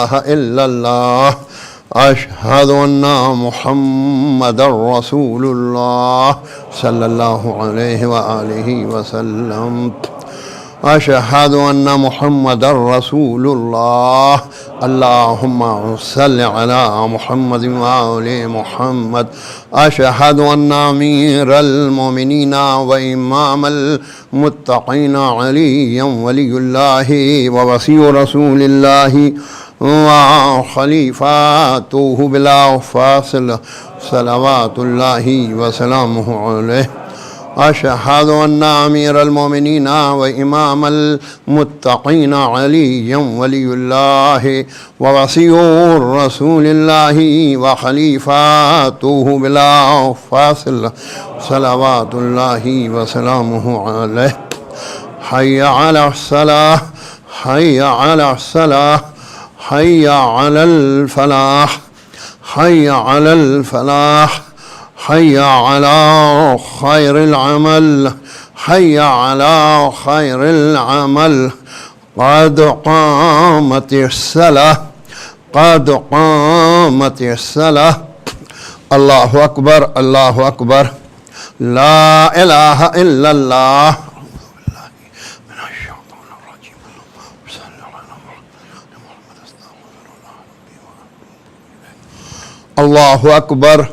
إلا الله أشهد أن محمد رسول الله صلى الله عليه وآله وسلم أشهد أن محمد رسول الله اللهم صل على محمد وآل محمد أشهد أن أمير المؤمنين وإمام المتقين عليا ولي الله ووصي رسول الله وخليفته بلا فاصل صلوات الله وسلامه عليه أشهد أن أمير المؤمنين وإمام المتقين عليا ولي الله ووصي رسول الله وخليفته بلا فاصل صلوات الله وسلامه عليه حي على الصلاة حي على الصلاة حي على الفلاح حي على الفلاح حي على خير العمل حي على خير العمل قد قامت الصلاة قد قامت الصلاة الله أكبر الله أكبر لا إله إلا الله الله أكبر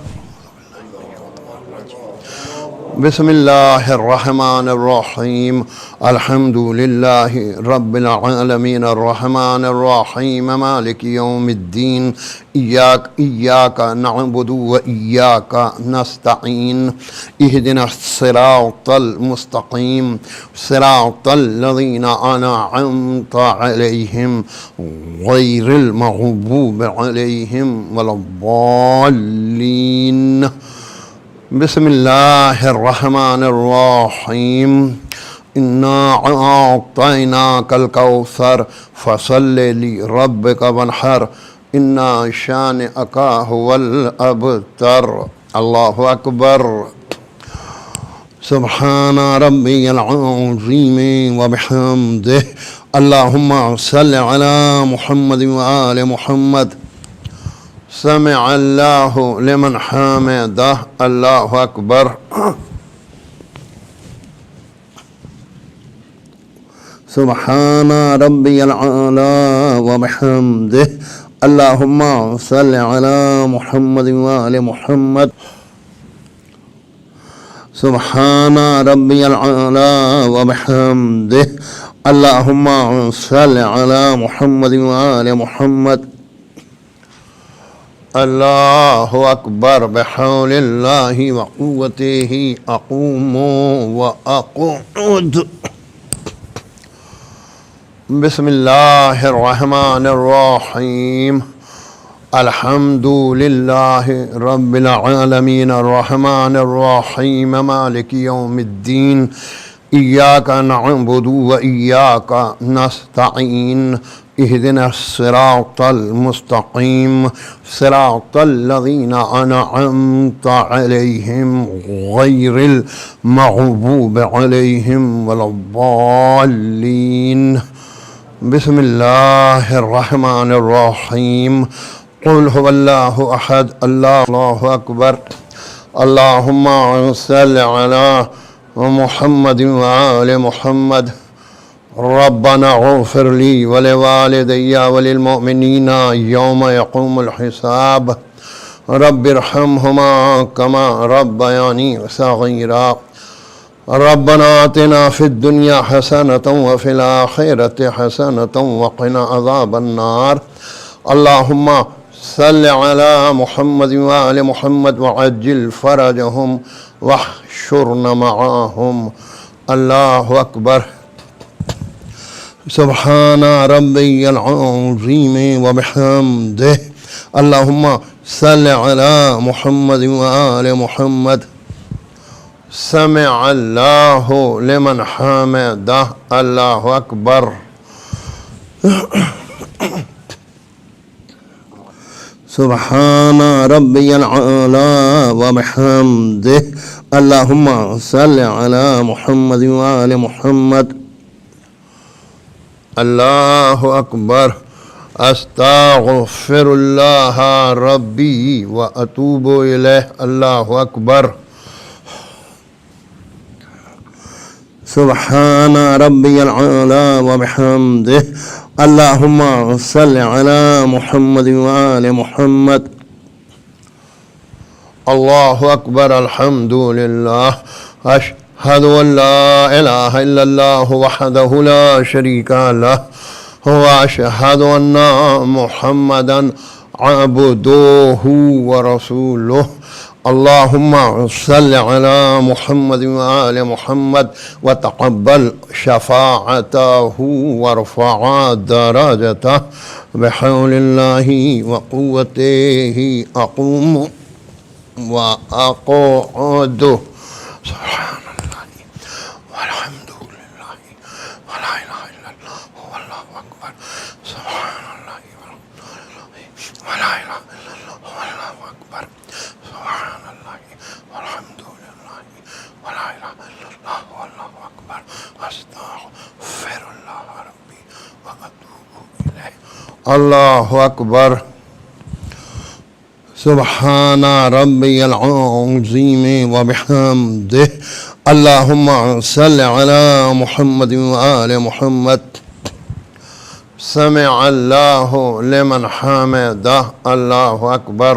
بسم الله الرحمن الرحيم الحمد لله رب العالمين الرحمن الرحيم مالك يوم الدين إياك نعبد وإياك نستعين اهدنا الصراط المستقيم صراط الذين أنعمت عليهم غير المغضوب عليهم ولا الضالين بسم الله الرحمن الرحيم إنا أعطيناك الكوثر فصل لربك وانحر إن شانئك هو الأبتر الله أكبر سبحان ربي العظيم وبحمده اللهم صل على محمد وآل محمد سمع الله لمن حمده الله أكبر سبحان ربي العالى وبحمده اللهم صل على محمد وآل محمد سبحان ربي العالى وبحمده اللهم صل على محمد وآل محمد الله أكبر بحول الله وقوته أقوم وأقعد بسم الله الرحمن الرحيم الحمد لله رب العالمين الرحمن الرحيم مالك يوم الدين إياك نعبد وإياك نستعين اهدنا الصراط المستقيم صراط الذين أنعمت عليهم غير المغضوب عليهم ولا الضالين بسم الله الرحمن الرحيم قل هو الله أحد الله أكبر اللهم صل على محمد وآل محمد ربنا اغفر لي ولوالدي وللمؤمنين يوم يقوم الحساب رب ارحمهما كما ربياني صغيرا ربنا آتنا في الدنيا حسنة وفي الآخرة حسنة وقنا عذاب النار اللهم صل على محمد وآل محمد وعجل فرجهم واحشرنا معهم الله أكبر سبحان ربي العظيم وبحمده اللهم صل على محمد وآل محمد سمع الله لمن حمده الله أكبر سبحان ربي العالى وبحمده اللهم صل على محمد وآل محمد الله أكبر استغفر اللہ ربی واتوب الیہ. اللہ اکبر. سبحان ربی العلی وبحمدہ. اللہم صل علی محمد وآل محمد. اللہ اکبر. الحمد للہ. اشہد ان لا الہ الا اللہ وحدہ لا شریک لہ واشہد ان محمدا عبدہ ورسولہ. اللہم صل علی محمد وآل محمد وتقبل شفاعتہ وارفع درجتہ بحول اللہ وقوتہ اقوم وأقعد. سبحان اللہ والحمد للہ ولا الہ الا اللہ واللہ اکبر. سبحان اللہ ولا الہ الا اللہ واللہ اکبر. سبحان اللہ والحمد للہ ولا الہ الا اللہ واللہ اکبر. استغفر اللہ ربی واتوب الیہ. اللہ اکبر. سبحان ربی العظیم وبحمدہ. اللہم صل علی محمد وآل محمد. سمع اللہ لمن حمدہ. اللہ اکبر.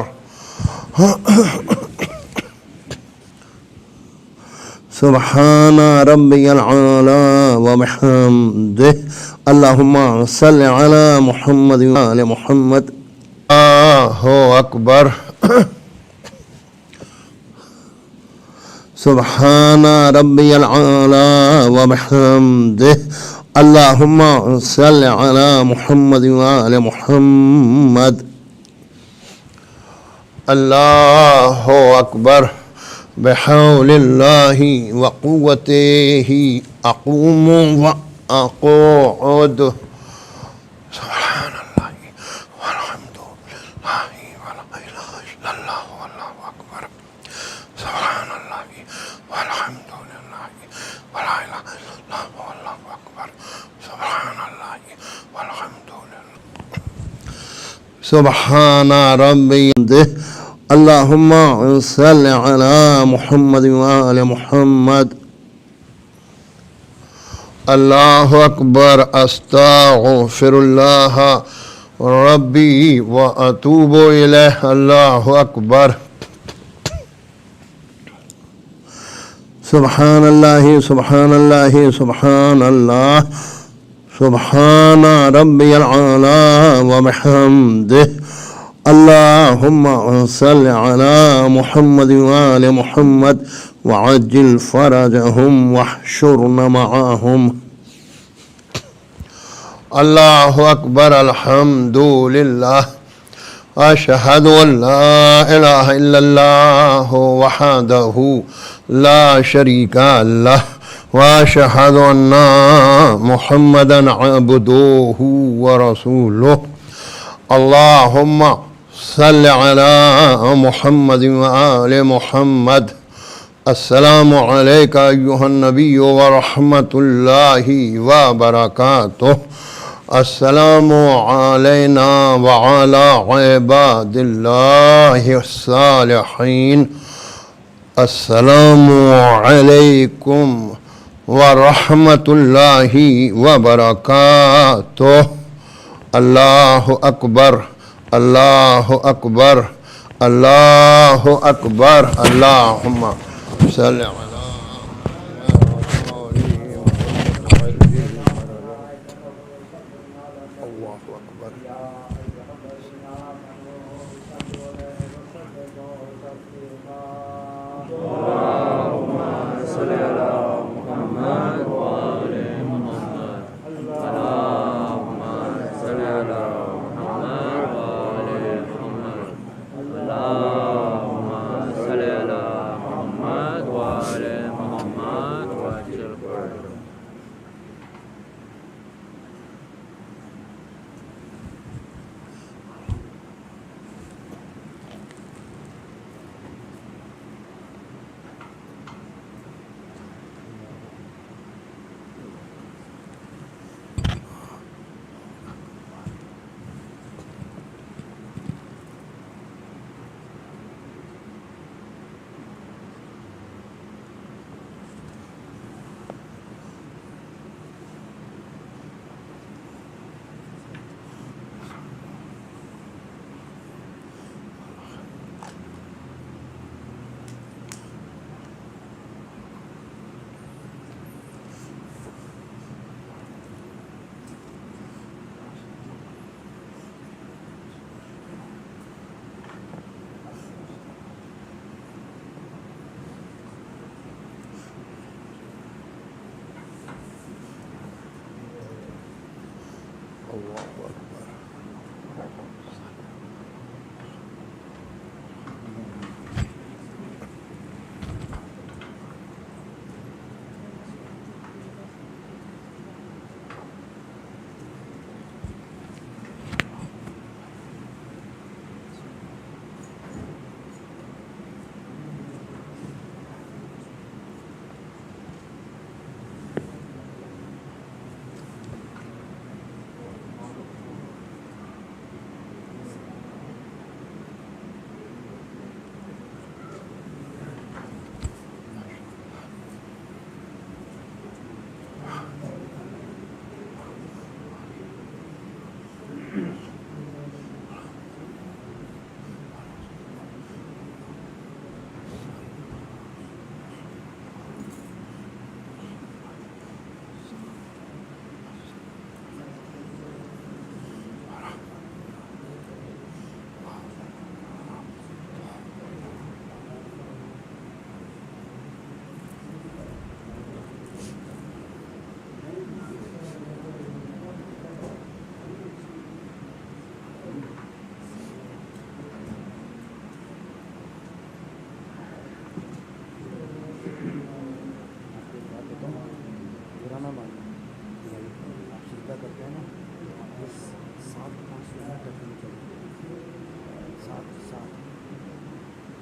سبحان ربی العلی وبحمدہ. اللہم صل علی محمد وآل محمد. اللہ اکبر. سبحان ربی العلی وبحمدہ. اللہم صل علی محمد وآل محمد. اللہ اکبر. بحول اللہ وقوتہ اقوم واقعد. سبحان اللہ والحمد للہ ولا الہ الا اللہ واللہ اکبر. سبحان اللہ والحمد للہ ولا الہ الا اللہ واللہ اکبر. سبحان اللہ والحمد للہ. سبحان ربی. اللہم صل علی محمد وآل محمد. اللہ اکبر. استغفر اللہ ربی واتوب الیہ. اللہ اکبر. سبحان اللہ سبحان اللہ سبحان اللہ. سبحان ربی العلی وبحمدہ. اللہم صل علی محمد وآل محمد وعجل فرجہم واحشرنا معاہم. اللہ اکبر. الحمد للہ. اشہد ان لا الہ الا اللہ وحدہ لا شریک لہ واشہد ان محمدا عبدہ ورسولہ. اللہم صل علی محمد وآل محمد. السلام علیکہ ایہا النبی ورحمۃ اللہ وبرکاتہ. السلام علینا وعلی عباد اللہ الصالحین. السلام علیکم ورحمۃ اللہ وبرکاتہ. اللہ اکبر. اللہ اکبر. اللہ اکبر. اللہم صل علی اللهم صل على محمد وعلى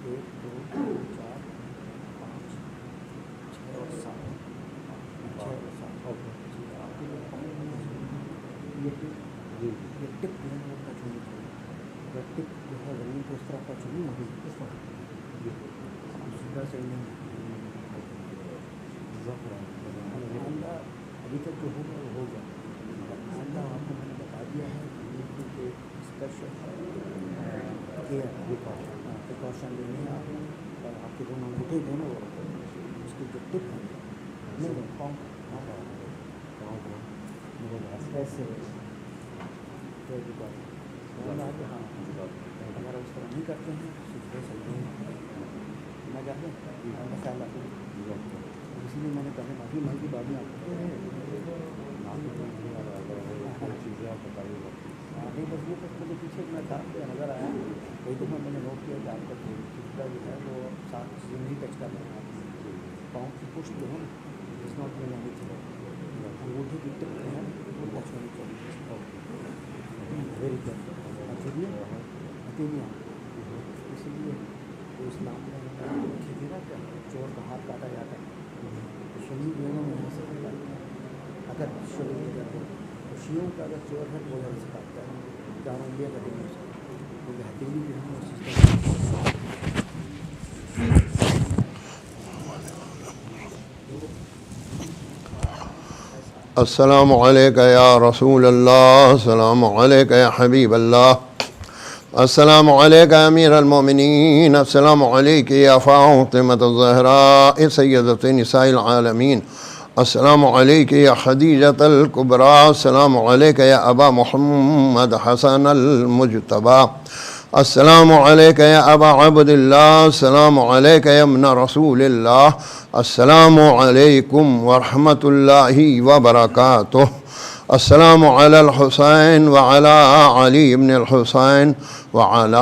1 2 4 5 6 اور 7 6 اور 7 آپ کے یہ ٹپ جو ہے وہ ٹچ ہونی چاہیے. اگر ٹپ جو ہے زمین کو اس طرح ٹچ نہیں ہوگی سیدھا صحیح نہیں ہے. آئندہ ابھی تک جو ہوگا وہ ہوگا. آئندہ آپ کو میں نے بتا دیا ہے کہ یہ کیونکہ اسپیشل پریکاشن لینے ہیں آپ کے دونوں انگوٹھے دونوں اس کی جو ٹپ ہے نہیں پاؤں ایسے ہاں اگر اس طرح نہیں کرتے ہیں تو صحیح نہیں ہے. میں کہتے ہیں خیال رکھیں. اسی لیے میں نے پہلے معافی مانگی بعد میں آپ کو نہیں بس یہ بس مجھے پیچھے میں تھا کہ نظر آیا ایک دفعہ میں نے نوٹ کیا کہ آپ کا خطرہ جو ہے وہ ساتھ چیزیں نہیں ٹچ کر رہے ہیں. پاؤں کی پشت جو ہے نا اس نوٹ میں نہیں چلے انگوٹھے کی ٹپ جو ہے وہ ٹچ ہونی چاہیے. Very good. ہتھیلیاں اس لیے جو اسلام میں لکھی تھی نا کہ چور کا ہاتھ کاٹا جاتا ہے تو سنی دونوں میں یہاں سے کاٹتا ہے. اگر تو شیعوں کا اگر چور ہے تو وہ یہاں سے کاٹتا ہے چاروں انڈیا کا دونوں سے کیونکہ ہتھیلی جو ہے وہ سسٹم. السلام علیکم یا رسول اللہ، السلام علیکم یا حبیب اللہ، السلام علیکم امیر المومنین، السلام علیکم یا فاطمۃ الزہراء سیدۃ نساء العالمین، السلام علیکم یا خدیجۃ الکبریٰ، السلام علیکم یا ابا محمد حسن المجتبیٰ، السلام علیکم یا ابا عبداللہ، السلام علیکم یا ابن رسول اللہ، السلام علیکم ورحمۃ اللہ وبرکاتہ. السلام علی الحسین وعلی علی بن الحسین وعلی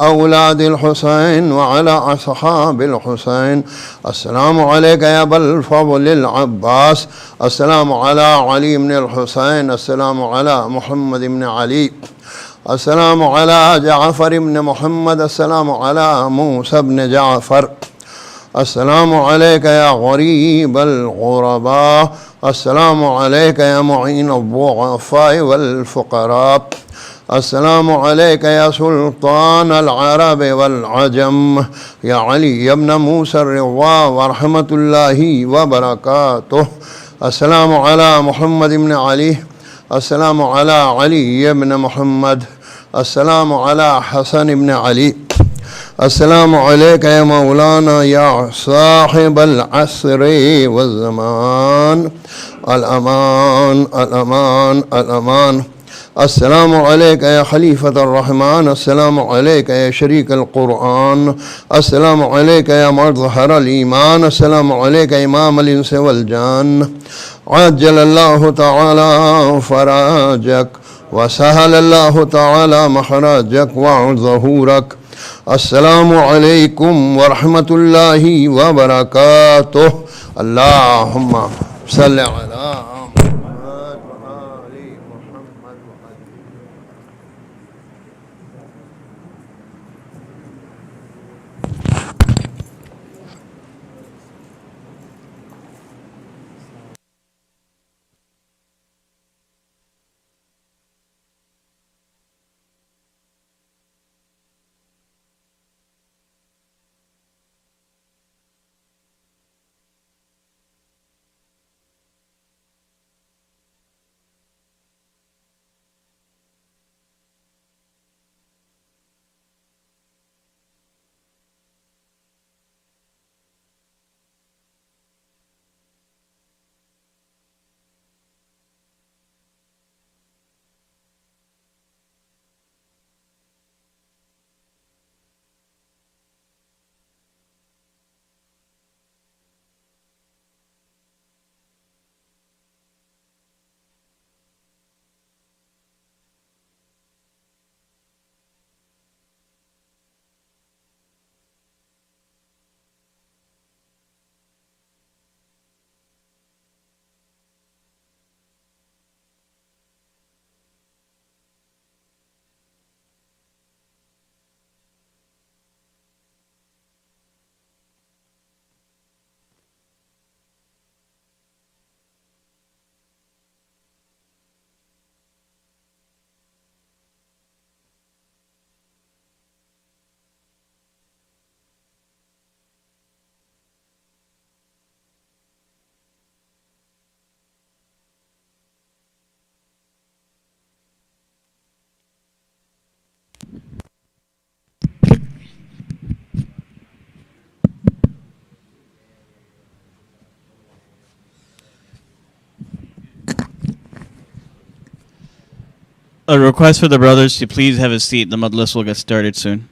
اولاد الحسین وعلی اصحاب الحسین. السلام علیکم یا ابا الفضل العباس، السلام علی علی بن الحسین، السلام علی محمد بن علی، السلام علی جعفر بن محمد، السلام علی موسیٰ بن جعفر. السلام علیکم یا غریب الغرباء، السلام علیکم یا معین الضعفاء والفقراء، السلام علیکم یا سلطان العرب والعجم، یا علی ابن موسیٰ الرضا ورحمۃ اللہ وبرکاتہ. السلام علی محمد بن علی، السلام علی علی ابن محمد، السلام علی حسن ابن علی. السلام علیکم یا مولانا یا صاحب العصر والزمان، الامان الامان الامان. السلام علیکم یا خلیفۃ الرحمن، السلام علیکم یا شریک القرآن، السلام علیکم یا مظہر الایمان، السلام علیکم امام الانس والجان. عجل اللہ تعالی فراجک وسہل اللہ تعالی مخرجک وظہورک. السلام علیکم ورحمۃ اللہ وبرکاتہ. اللہم صلی علی محمد وآل محمد. A request for the brothers to please have a seat. The Majlis will get started soon.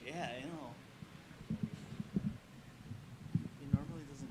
Yeah, I know. He normally doesn't.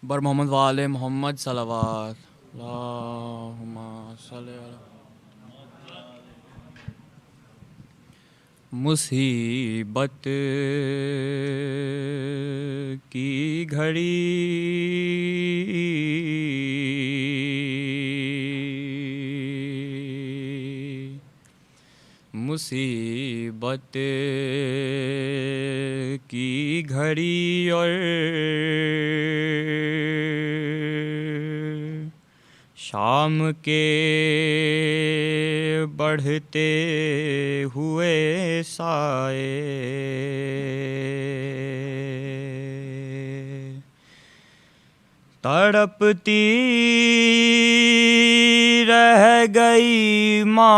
بر محمد وآل محمد صلوات اللہم صلی علی مصیبت کی گھڑی مصیبت کی گھڑی اور شام کے بڑھتے ہوئے سائے تڑپتی رہ گئی ماں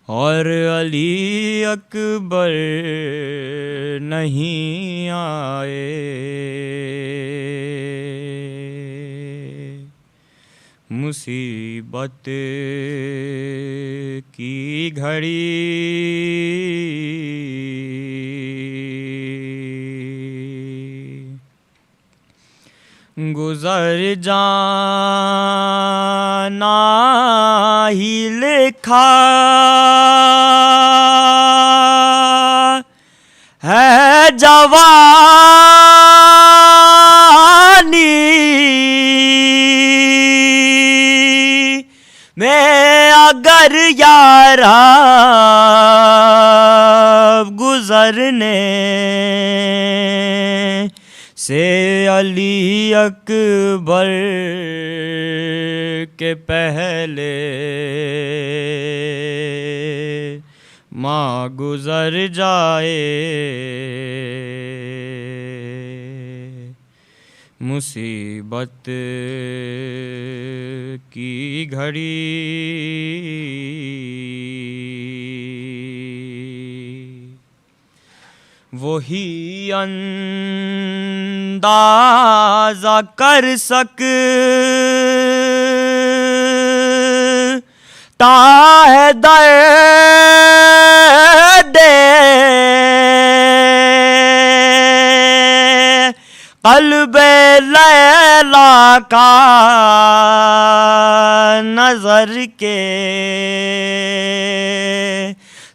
اور علی اکبر نہیں آئے مصیبت کی گھڑی گزر جانا ہی لکھا ہے جوانی میں اگر یارا گزرنے سے علی اکبر کے پہلے ماں گزر جائے مصیبت کی گھڑی وہی اندازہ کر سکتا ہے درد قلب لیلا کا نظر کے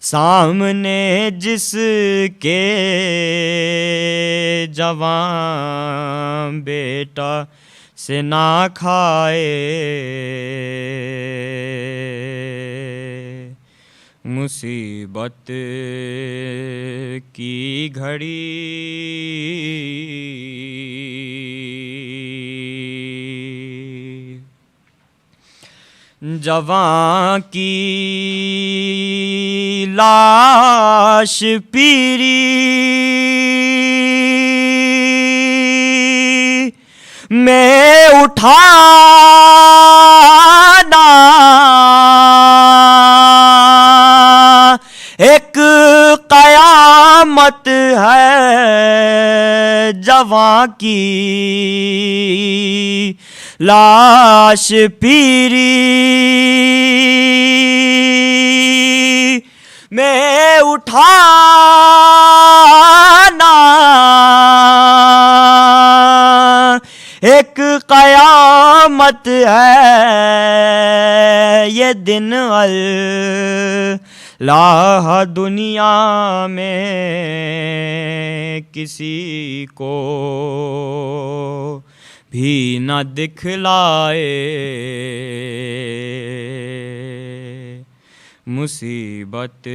سامنے جس کے جوان بیٹا سے نہ کھائے مصیبت کی گھڑی جوان کی لاش پیری میں اٹھانا ایک قیامت ہے جوان کی لاش پیری میں اٹھانا ایک قیامت ہے یہ دن اللہ دنیا میں کسی کو بھی نہ دکھلائے مصیبت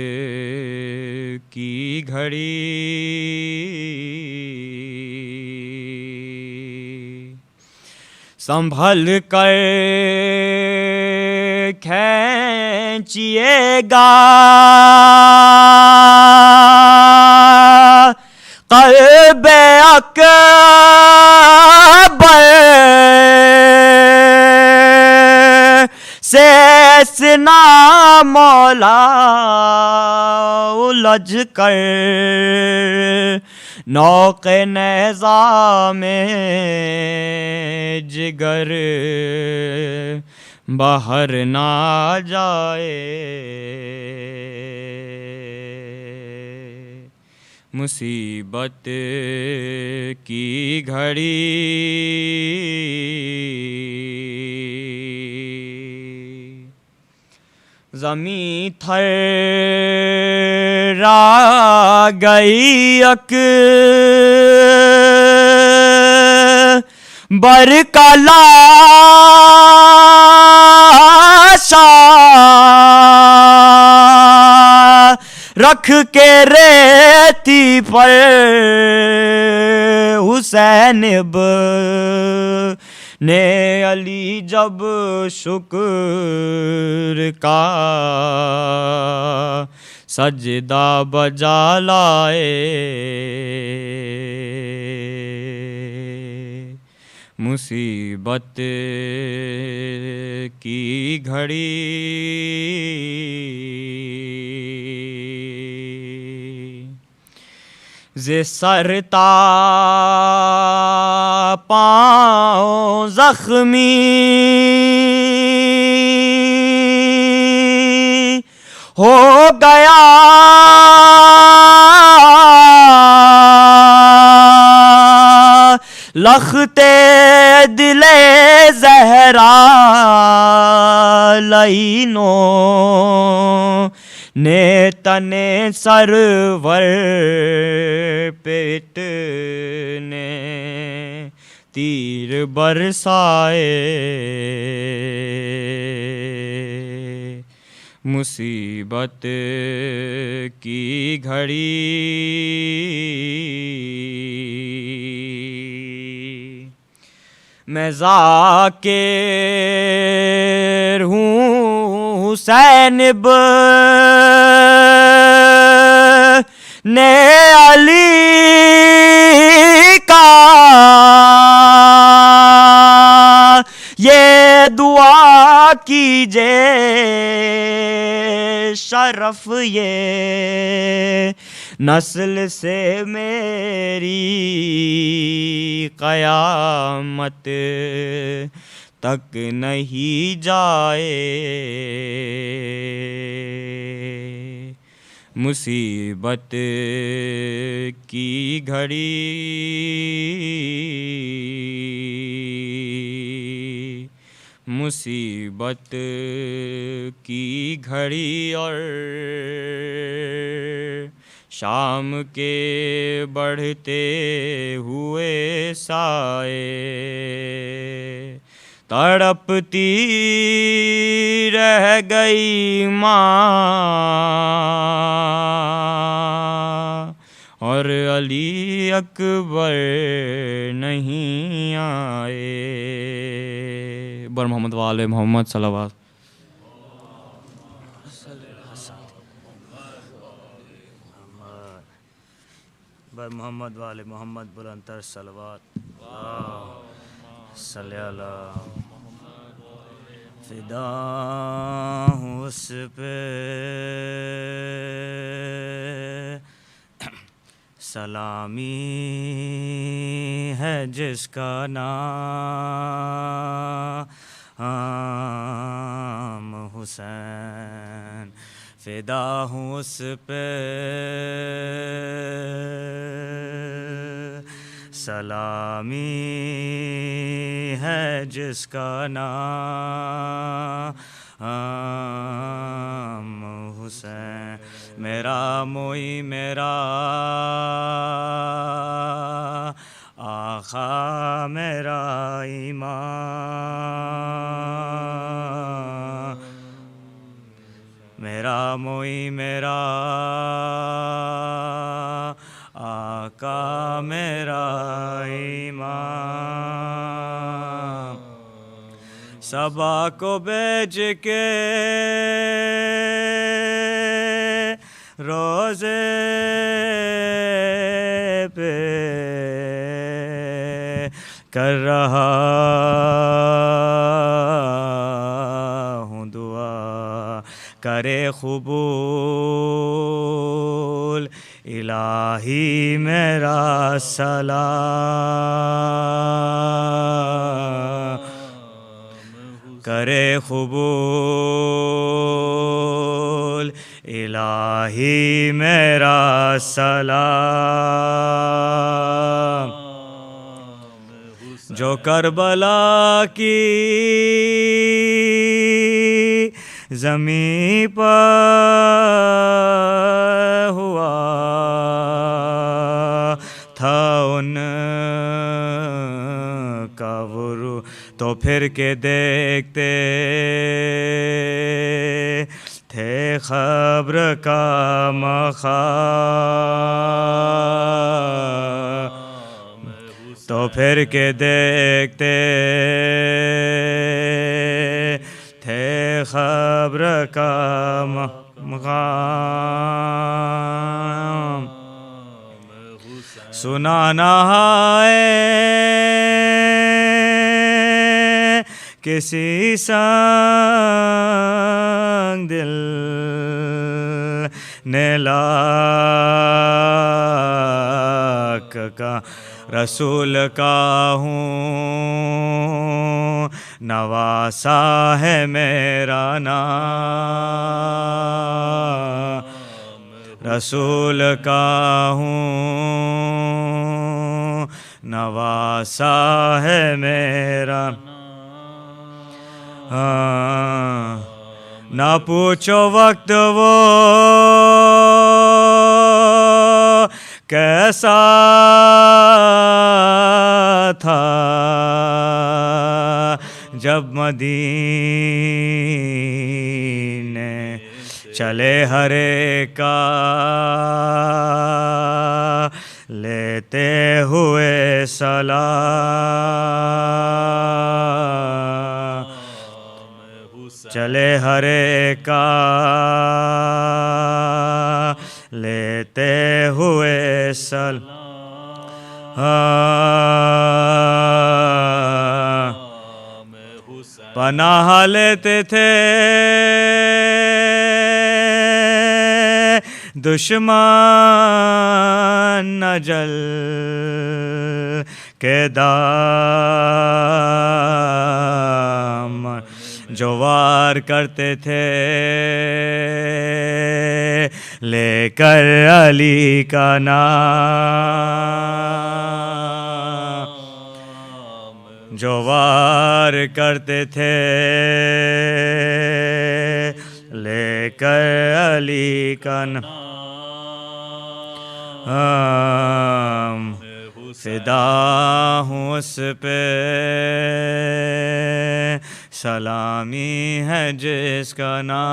کی گھڑی سنبھل کر کھینچیے گا قلب اکبر سے سنا مولا الجھ کر نوق نیزہ میں جگر باہر نہ جائے مصیبت کی گھڑی زمیں تھرا گئی اکبر کا لاشا رکھ کے ریتی پر حسین نے علی جب شکر کا سجدہ بجا لائے مصیبت کی گھڑی زِ سر تا پاؤں زخمی ہو گیا لختے دل زہرا لعینوں نے تنے سرور پیٹنے تیر برسائے مصیبت کی گھڑی میں ذاکر ہوں حسین نے علی کا یہ دعا کیجے شرف یہ نسل سے میری قیامت تک نہیں جائے مصیبت کی گھڑی مصیبت کی گھڑی اور شام کے بڑھتے ہوئے سائے تڑپتی رہ گئی ماں اور علی اکبر نہیں آئے بر محمد وآل محمد صلوات بر محمد وآل محمد بلندتر صلوات صلی اللہ فدا ہوں اس پہ سلامی ہے جس کا نام حسین فدا ہوں اس پہ سلامی ہے جس کا نام حسین میرا موئی میرا آقا میرا امام میرا موئی میرا آقا میرا امام صبا کو بیچ کے روزے پہ کر رہا ہوں دعا کرے قبول الہی میرا سلام کرے قبول الہی میرا سلام جو کربلا کی زمین پر ہوا تھا ان کا ورو تو پھر کے دیکھتے تھے خبر کا مقام تو پھر کے دیکھتے تھے خبر کا مقام سنانا ہے کسی سنگ دل نے لاکھ کا رسول کا ہوں نواسا ہے میرا نام رسول کا ہوں نواسا ہے میرا نہ پوچھو وقت وہ کیسا تھا جب مدینے چلے ہر ایک کا لیتے ہوئے سلام چلے ہر ایک کا لیتے ہوئے سلام پناہ لیتے تھے دشمن اجل کے دامن جو وار کرتے تھے لے کر علی کا نام جو وار کرتے تھے لے کر علی کا نام فدا ہوں اس پہ سلامی ہے جس کا نام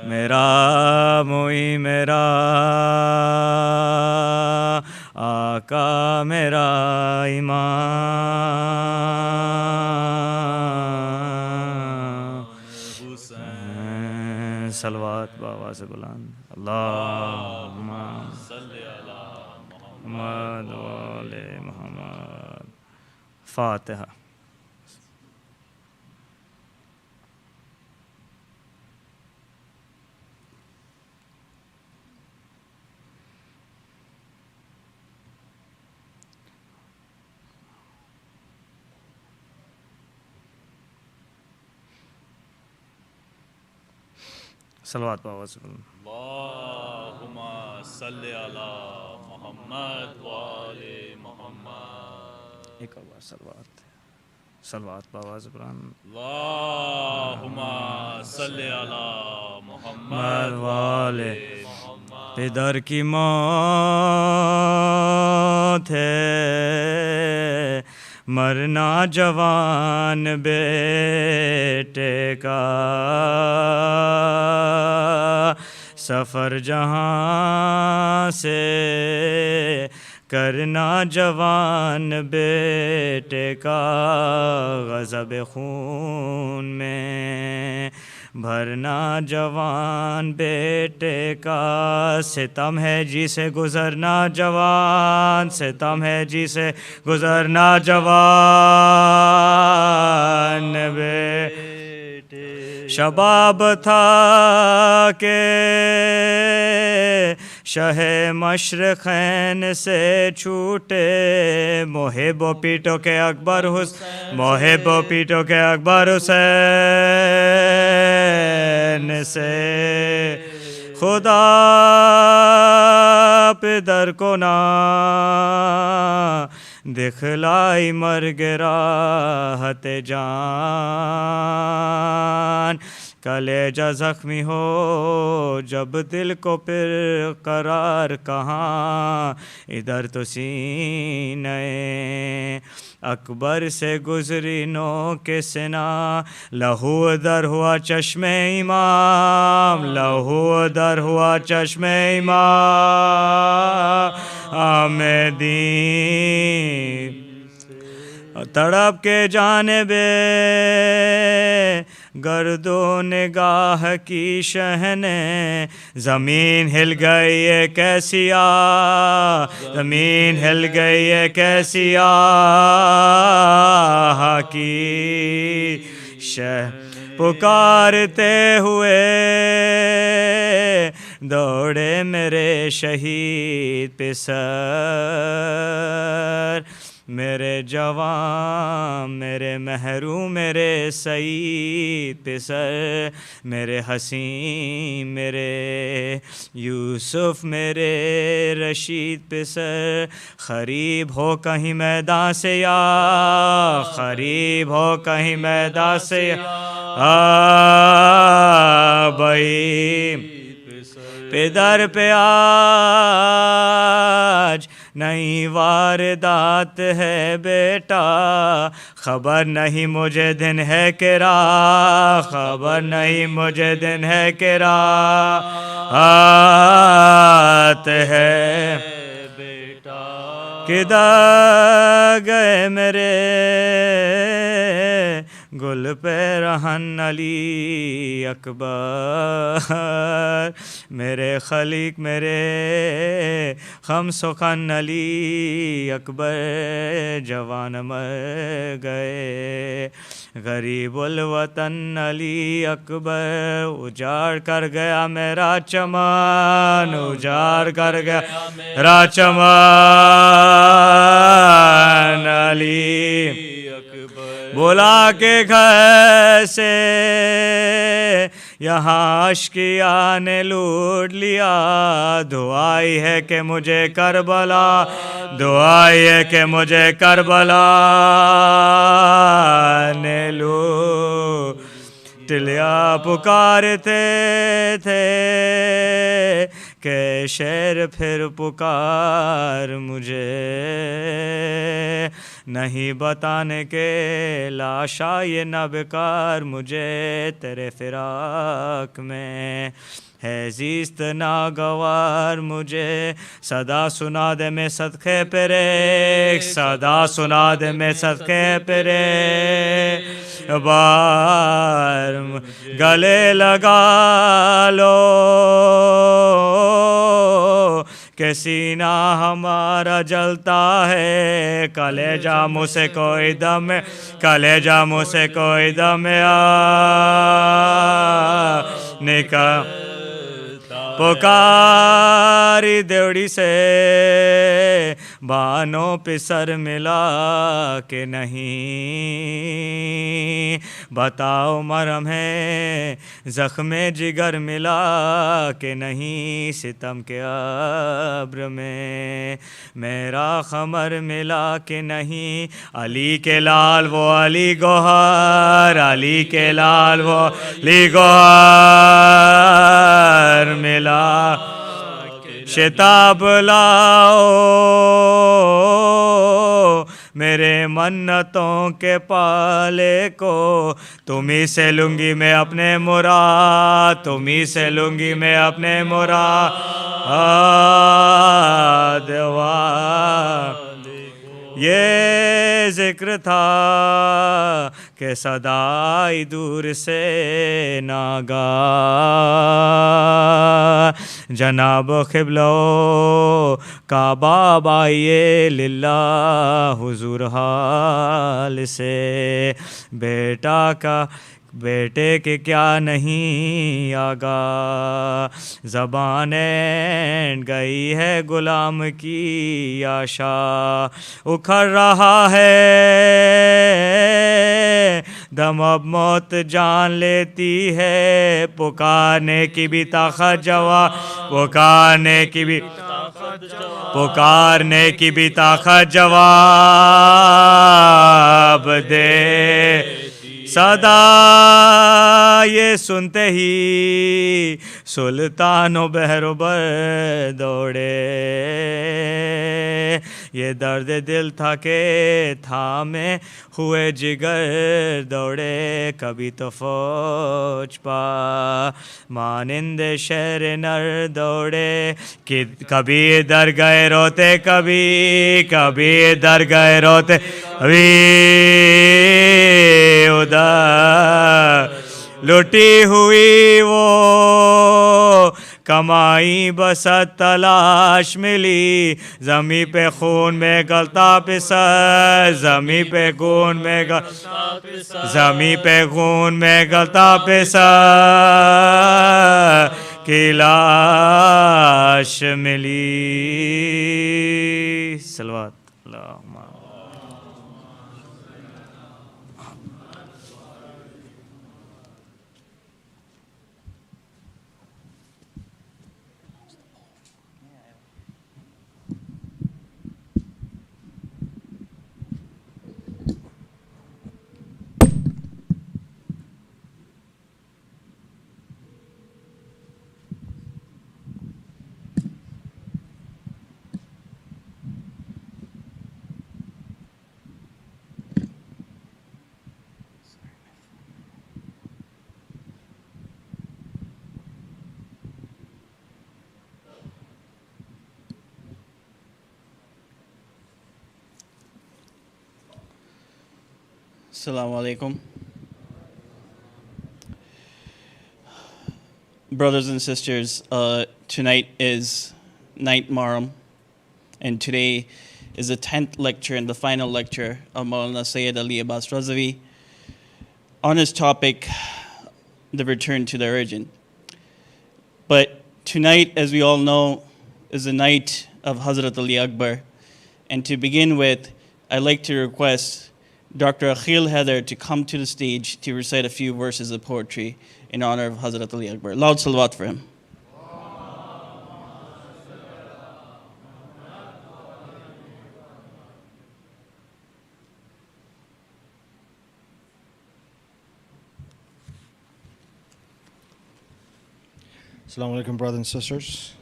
میرا موئی میرا آقا میرا امام صلوات بآواز بلند اللہم صلی علی محمد وآل محمد فاتحہ صلوات بآواز بلند اللہم صلی علی محمد وآل محمد ایک اور بار صلوات بآواز بلند اللہم صلی علی محمد وآل پدر کی موت ہے مرنا جوان بیٹے کا سفر جہاں سے کرنا جوان بیٹے کا غضب خون میں بھرنا جوان بیٹے کا ستم ہے جسے گزرنا جوان ستم ہے جسے گزرنا جوان بیٹے شباب تھا کہ شہ مشرقین سے چھوٹے محب و پیٹو کے اکبر محب و پیٹو کے اکبر حسین سے خدا پدر کو نہ دکھلائی مرگ راحت جان کلیجہ زخمی ہو جب دل کو پھر قرار کہاں ادھر تو سینے اکبر سے گزری نو کے سنا لہو در ہوا چشم امام لہو در ہوا چشم امام آمدین تڑپ کے جانب گرد و نگاہ کی شہنے زمین ہل گئی ہے کیسی زمین ہل گئی ہے کیسی کی شہ پکارتے ہوئے دوڑے میرے شہید پہ سر میرے جوان میرے محروم میرے سعید پہ سر میرے حسین میرے یوسف میرے رشید پہ سر قریب ہو کہیں میدان سے یا قریب ہو کہیں میدان سے بھائی پدر پہ آج نئی واردات ہے بیٹا خبر نہیں مجھے دن ہے کہ رات خبر نہیں مجھے دن ہے کہ رات ہے کدھر گئے میرے گل پہ رہن علی اکبر میرے خلیق میرے خم سخن علی اکبر جوان مر گئے غریب الوطن علی اکبر اجاڑ کر گیا میرا چمن اجاڑ کر گیا میرا چمن علی بولا کے گھر سے یہاں اشکیا نے لوٹ لیا دعائی ہے کہ مجھے کربلا دعائی ہے کہ مجھے کربلا نے لوٹ لیا پکارتے تھے کہ شیر پھر پکار مجھے نہیں بتانے کے لاشا یہ نہ بیکار مجھے تیرے فراق میں ہے زیست ناگوار مجھے صدا سنا دے میں صدقے پرے صدا سنا دے میں صدقے پرے بار گلے لگا لو کہ سینہ ہمارا جلتا ہے کلیجہ منہ سے کوئی دم کلیجہ منہ سے کوئی دم نکا پکاری دیوڑی سے بانوں پہ سر ملا کہ نہیں بتاؤ مرم ہے زخم جگر ملا کہ نہیں ستم کے ابر میں میرا خمر ملا کہ نہیں علی کے لال وہ علی گوہر علی کے لال وہ علی گوہر ملا شتاب لاؤ میرے منتوں کے پالے کو تمہیں سے لوں گی میں اپنے مراد تمہیں سے لوں گی میں اپنے مراد یہ ذکر تھا کہ صدائی دور سے ناگا جناب قبلو کعبہ بائیے للہ حضور حال سے بیٹا کا बेटे के क्या नहीं आगा, ज़बानें गई है गुलाम की आशा, उखड़ रहा है दम अब मौत जान लेती है, पुकारने की भी ताकत जवाब, पुकारने की भी पुकारने की भी ताकत जवाब दे। सदा ये सुनते ही सुल्तानो बहरोबर दौड़े, ये दर्द दिल था के थामे हुए जिगर दौड़े, कभी तो फौज पा मानिंदे शहर नर दौड़े, कि कभी इधर गए रोते, कभी इधर गए रोते, कभी उधर लुटी हुई वो कमाई बस तलाश मिली, ज़मी पे खून में गलता पिसा, ज़मी पे खून में ज़मी पे खून में गलता पिसा की लाश मिली। सलवात Assalamu alaikum. Brothers and sisters, tonight is night Muharram, and today is the 10th lecture and the final lecture of Maulana Syed Ali Abbas Razawi on his topic, the return to the origin. But tonight, as we all know, is the night of Hazrat Ali Akbar. And to begin with, I'd like to request Dr. Akhil Heather to come to the stage to recite a few verses of poetry in honor of Hazrat Ali Akbar. Loud salawat for him. Assalamu alaikum, brothers and sisters.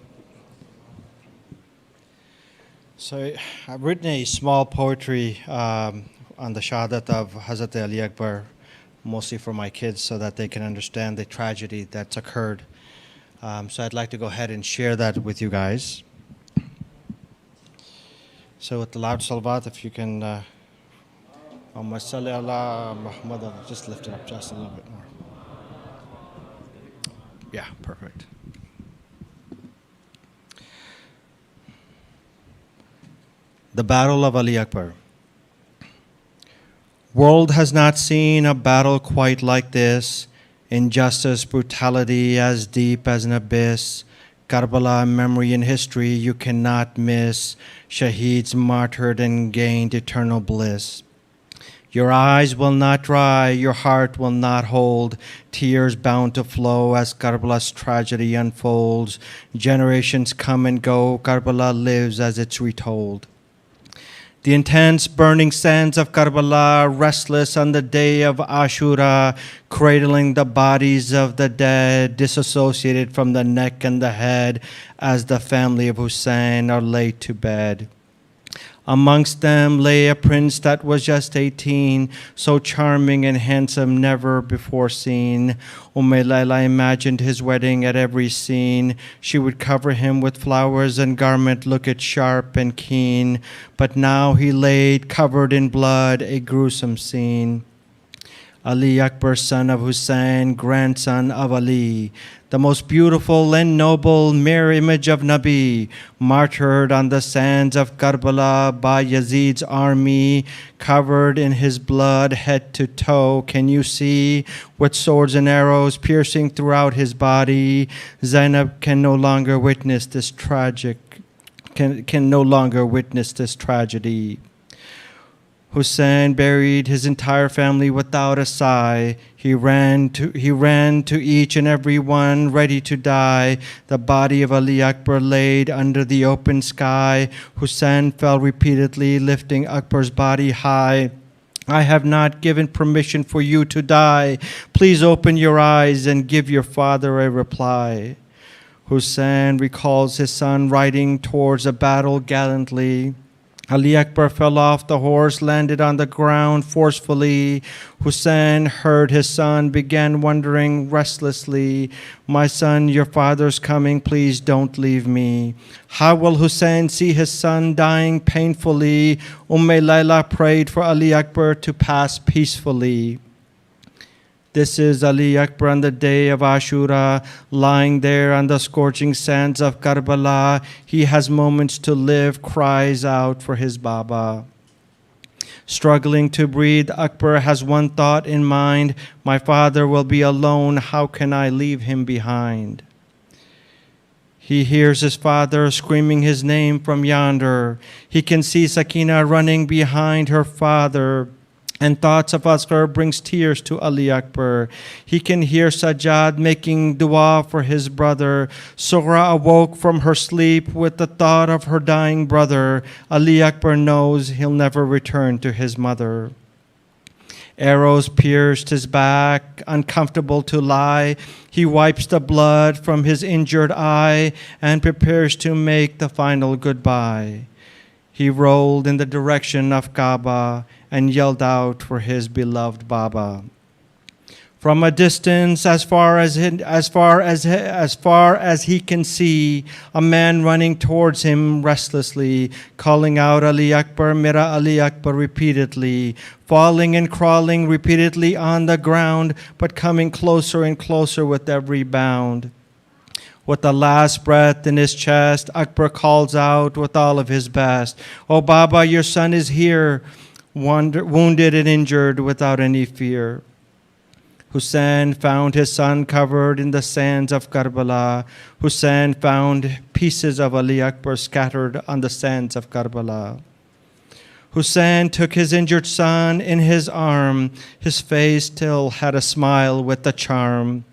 So I've written a small poetry on the shahadat of Hazrat Ali Akbar, mostly for my kids so that they can understand the tragedy that's occurred. So I'd like to go ahead and share that with you guys. So with the loud salawat, if you can, just lift it up just a little bit more. Yeah, perfect. The Battle of Ali Akbar. World has not seen a battle quite like this. Injustice, brutality as deep as an abyss. Karbala, memory and history you cannot miss. Shaheeds martyred and gained eternal bliss. Your eyes will not dry, your heart will not hold. Tears bound to flow as Karbala's tragedy unfolds. Generations come and go, Karbala lives as it's retold. The intense burning sands of Karbala, restless on the day of Ashura, cradling the bodies of the dead, disassociated from the neck and the head, as the family of Husaini are laid to bed. Amongst them lay a prince that was just 18, so charming and handsome, never before seen. Layla imagined his wedding at every scene. She would cover him with flowers and garment looked sharp and keen. But now he laid covered in blood, a gruesome scene. Ali Akbar, son of Hussein, grandson of Ali, the most beautiful and noble mirror image of Nabi, martyred on the sands of Karbala by Yazid's army, covered in his blood head to toe. Can you see, with swords and arrows piercing throughout his body? Zainab can no longer witness this can no longer witness this tragedy. Hussein buried his entire family without a sigh. He ran to each and every one, ready to die. The body of Ali Akbar laid under the open sky. Hussein fell repeatedly, lifting Akbar's body high. I have not given permission for you to die. Please open your eyes and give your father a reply. Hussein recalls his son riding towards a battle gallantly. Ali Akbar fell off the horse, landed on the ground forcefully. Hussein heard his son, began wondering restlessly, my son, your father's coming, please don't leave me. How will Hussein see his son dying painfully? Layla prayed for Ali Akbar to pass peacefully. This is Ali Akbar on the day of Ashura, lying there on the scorching sands of Karbala. He has moments to live, cries out for his Baba. Struggling to breathe, Akbar has one thought in mind, my father will be alone, how can I leave him behind? He hears his father screaming his name from yonder. He can see Sakina running behind her father. And thoughts of Asghar brings tears to Ali Akbar. He can hear Sajjad making dua for his brother. Sughra awoke from her sleep with the thought of her dying brother. Ali Akbar knows he'll never return to his mother. Arrows pierced his back, uncomfortable to lie. He wipes the blood from his injured eye and prepares to make the final goodbye. He rolled in the direction of Kaaba and yelled out for his beloved Baba. From a distance, as far as he can see, a man running towards him restlessly, calling out Ali Akbar, Mera Ali Akbar repeatedly, falling and crawling repeatedly on the ground, but coming closer and closer with every bound. With the last breath in his chest, Akbar calls out with all of his best, "Oh Baba, your son is here, wounded and injured without any fear." Hussein found his son covered in the sands of Karbala. Hussein found pieces of Ali Akbar scattered on the sands of Karbala. Hussein took his injured son in his arm. His face still had a smile with a charm.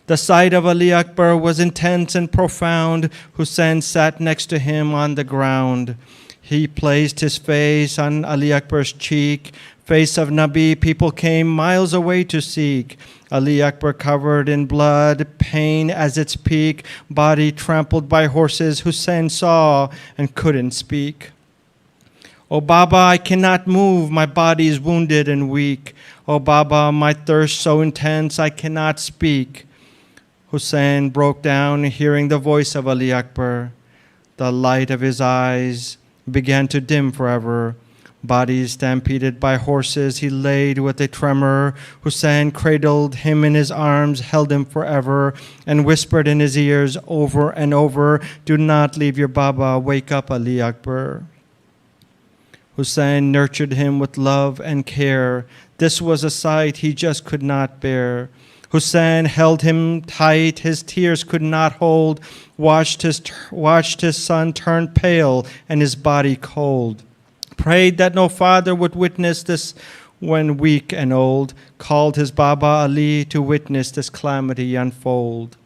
The sight of Ali Akbar was intense and profound. Hussein sat next to him on the ground. He placed his face on Ali Akbar's cheek. Face of Nabi, people came miles away to seek. Ali Akbar covered in blood, pain as its peak, body trampled by horses. Hussein saw and couldn't speak. "Oh Baba, I cannot move, my body is wounded and weak. Oh Baba, my thirst so intense, I cannot speak." Hussein broke down, hearing the voice of Ali Akbar. The light of his eyes began to dim forever. Body stampeded by horses, he laid with a tremor. Hussein cradled him in his arms, held him forever, and whispered in his ears over and over, "Do not leave your Baba, wake up Ali Akbar." Hussein nurtured him with love and care. This was a sight he just could not bear. Hussein held him tight, his tears could not hold, watched his son turn pale and his body cold. Prayed that no father would witness this when weak and old, called his Baba Ali to witness this calamity unfold.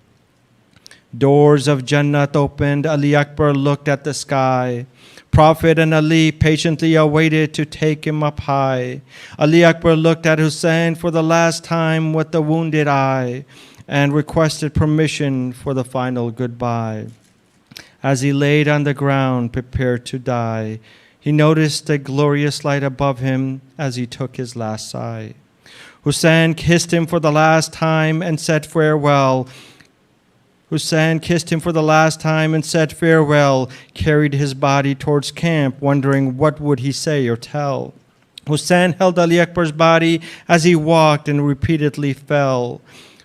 Doors of Jannat opened, Ali Akbar looked at the sky. Prophet and Ali patiently awaited to take him up high. Ali Akbar looked at Hussein for the last time with a wounded eye and requested permission for the final goodbye. As he laid on the ground, prepared to die, he noticed a glorious light above him as he took his last sigh. Hussein kissed him for the last time and said farewell. Hussein kissed him for the last time and said farewell, carried his body towards camp, wondering what would he say or tell. Hussein held Ali Akbar's body as he walked and repeatedly fell.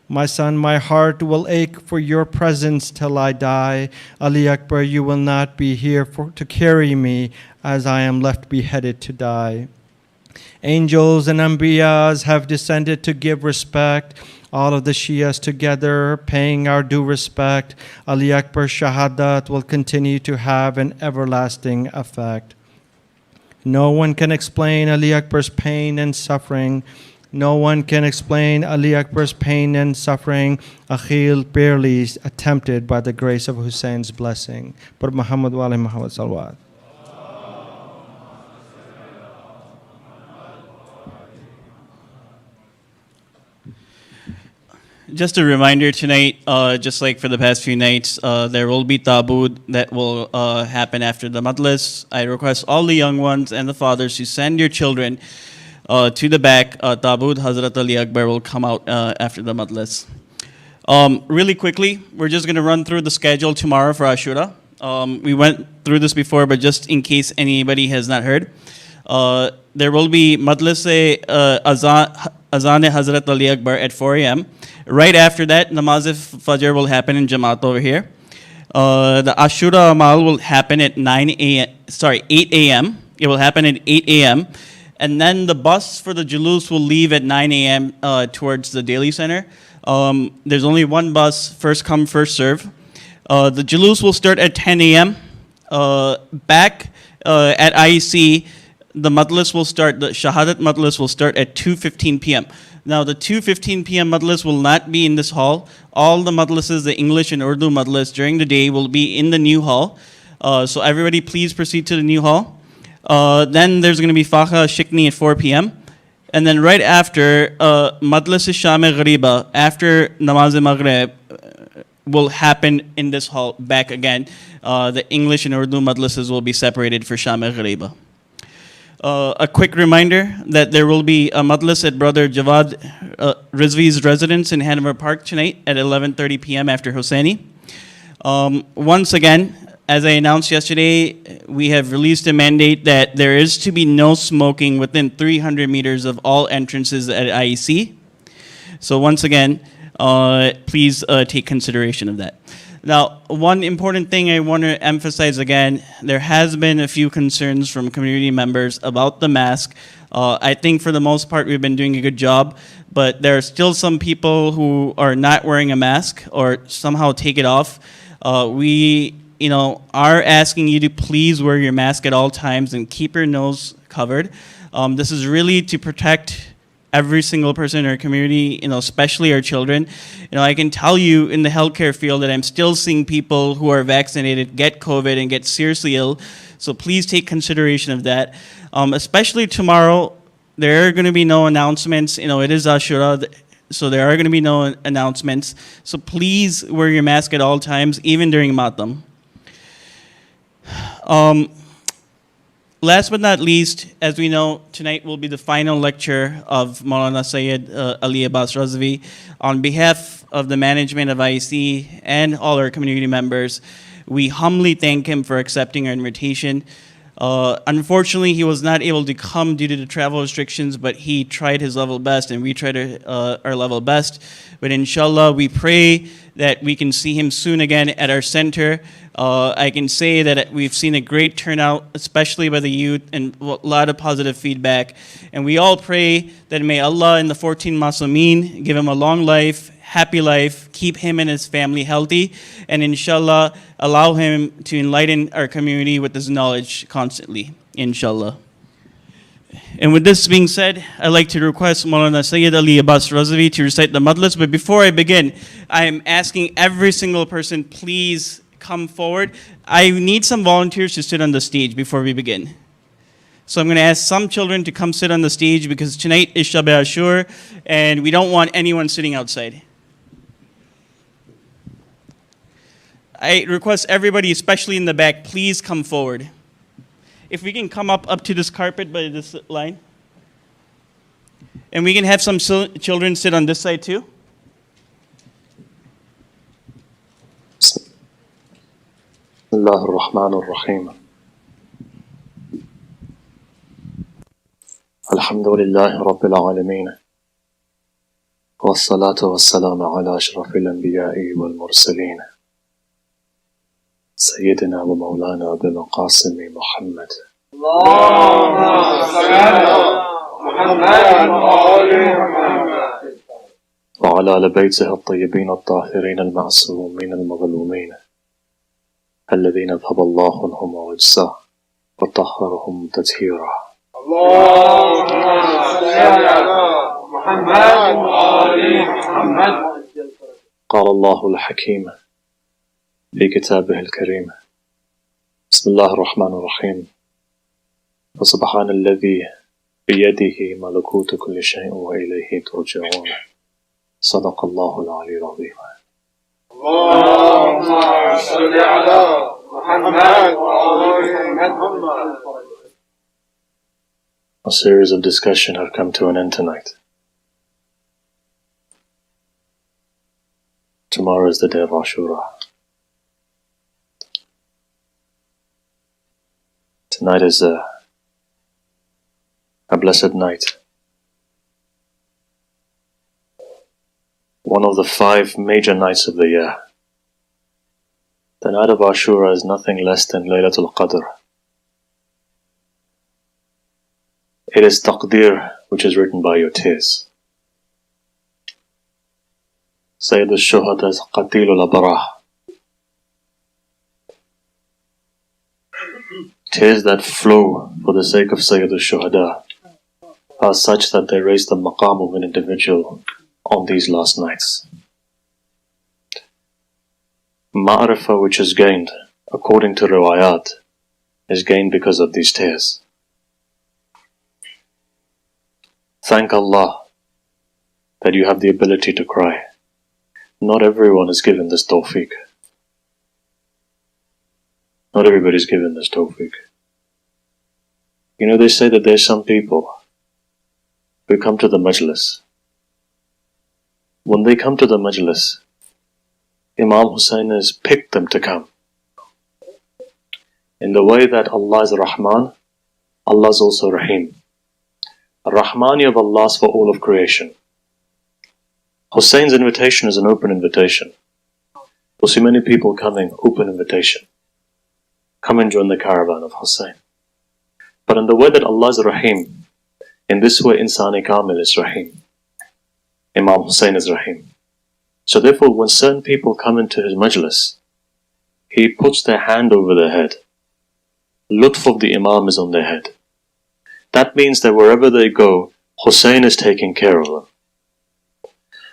My son, my heart will ache for your presence till I die. Ali Akbar, you will not be here to carry me as I am left beheaded to die. Angels and Anbiyas have descended to give respect. All of the Shias together paying our due respect. Ali Akbar's shahadat will continue to have an everlasting effect. No one can explain Ali Akbar's pain and suffering. No one can explain Ali Akbar's pain and suffering. Akhil barely attempted by the grace of Hussein's blessing. But Muhammad wa ali Muhammad salawat. Just a reminder tonight, just like for the past few nights, there will be tabood that will happen after the Majlis. I request all the young ones and the fathers to send your children to the back. Tabood Hazrat Ali Akbar will come out after the Majlis. Really quickly, we're just going to run through the schedule tomorrow for Ashura. We went through this before, but just in case anybody has not heard, there will be Majlis Azan Hazrat Ali Akbar at 4 a.m. Right after that, Namaz Fajr will happen in Jamaat over here. The Ashura Amal will happen at 8 a.m. It will happen at 8 a.m. And then the bus for the Julus will leave at 9 a.m. Towards the Daily Center. There's only one bus, first come, first serve. The Julus will start at 10 a.m. Back at IEC, the Majlis will start, the Shahadat Majlis will start at 2:15 p.m. Now, the 2:15 p.m. Majlis will not be in this hall. All the Majlises, the English and Urdu Majlis during the day will be in the new hall. So everybody please proceed to the new hall. Then there's going to be Fakha Shikni at 4 p.m. And then right after, Majlis Sham-e Ghariba, after Namaz Maghrib, will happen in this hall back again. The English and Urdu Majlises will be separated for Sham-e Ghariba. A quick reminder that there will be a Majlis at Brother Jawad Rizvi's residence in Hanover Park tonight at 11:30 p.m. after Husaini. Once again, as I announced yesterday, we have released a mandate that there is to be no smoking within 300 meters of all entrances at IEC. So once again, please take consideration of that. Now, one important thing I want to emphasize again, there has been a few concerns from community members about the mask. I think for the most part we've been doing a good job, but there are still some people who are not wearing a mask or somehow take it off. We are asking you to please wear your mask at all times and keep your nose covered. This is really to protect every single person in our community, especially our children. I can tell you in the healthcare field that I'm still seeing people who are vaccinated get COVID and get seriously ill. So please take consideration of that. Especially tomorrow, there are going to be no announcements. It is Ashura, so there are going to be no announcements. So please wear your mask at all times, even during Matam. Last but not least, as we know, tonight will be the final lecture of Maulana Syed Ali Abbas Razawi. On behalf of the management of IEC and all our community members, we humbly thank him for accepting our invitation. Unfortunately, he was not able to come due to the travel restrictions, but he tried his level best and we tried our level best. But inshallah, we pray that we can see him soon again at our center. I can say that we've seen a great turnout, especially by the youth, and a lot of positive feedback. And we all pray that may Allah and the 14 Masumeen give him a long life, happy life, keep him and his family healthy, and inshallah, allow him to enlighten our community with his knowledge constantly, inshallah. And with this being said, I'd like to request Maulana Syed Ali Abbas Razawi to recite the Majlis. But before I begin, I am asking every single person, please come forward. I need some volunteers to sit on the stage before we begin. So I'm going to ask some children to come sit on the stage because tonight is Shab Ashur and we don't want anyone sitting outside. I request everybody, especially in the back, please come forward. If we can come up to this carpet by this line. And we can have some children sit on this side too. الله الرحمن الرحيم الحمد لله رب العالمين والصلاة والسلام على أشرف الأنبياء والمرسلين سيدنا ومولانا أبي القاسم محمد اللهم صل على محمد وعلى آل بيته الطيبين الطاهرين المعصومين المظلومين الذين أذهب الله عنهم الرجس وطهرهم تطهيرا اللهم صل على محمد وآل محمد. قال الله الحكيم في كتابه الكريم بسم الله الرحمن الرحيم فسبحان الذي بيده ملكوت كل شيء وإليه ترجعون صدق الله العلي العظيم. اللهم صل على محمد وآل محمد. A series of discussion have come to an end tonight. Tomorrow is the day of Ashura. Tonight is a blessed night. One of the 5 major nights of the year. The night of Ashura is nothing less than Laylatul Qadr. It is taqdeer which is written by your tears. Sayyid al-Shuhada is Qatilul Abarah. Tears that flow for the sake of Sayyid al-Shuhada are such that they raise the maqam of an individual on these last nights. Ma'rifah which is gained, according to riwayat, is gained because of these tears. Thank Allah that you have the ability to cry. Not everyone is given this tawfiq. Not everybody is given this tawfiq. You know, they say that there's some people who come to the Majlis. When they come to the Majlis, Imam Husaini has picked them to come. In the way that Allah is Rahman, Allah is also Rahim. Rahmani of Allah is for all of creation. Husain's invitation is an open invitation. You'll see many people coming, open invitation. Come and join the caravan of Husain. But in the way that Allah is Rahim, in this way Insani Kamil is Rahim. Imam Husain is Rahim. So therefore when certain people come into his majlis, he puts their hand over their head. Lutf of the Imam is on their head. That means that wherever they go, Husain is taking care of them.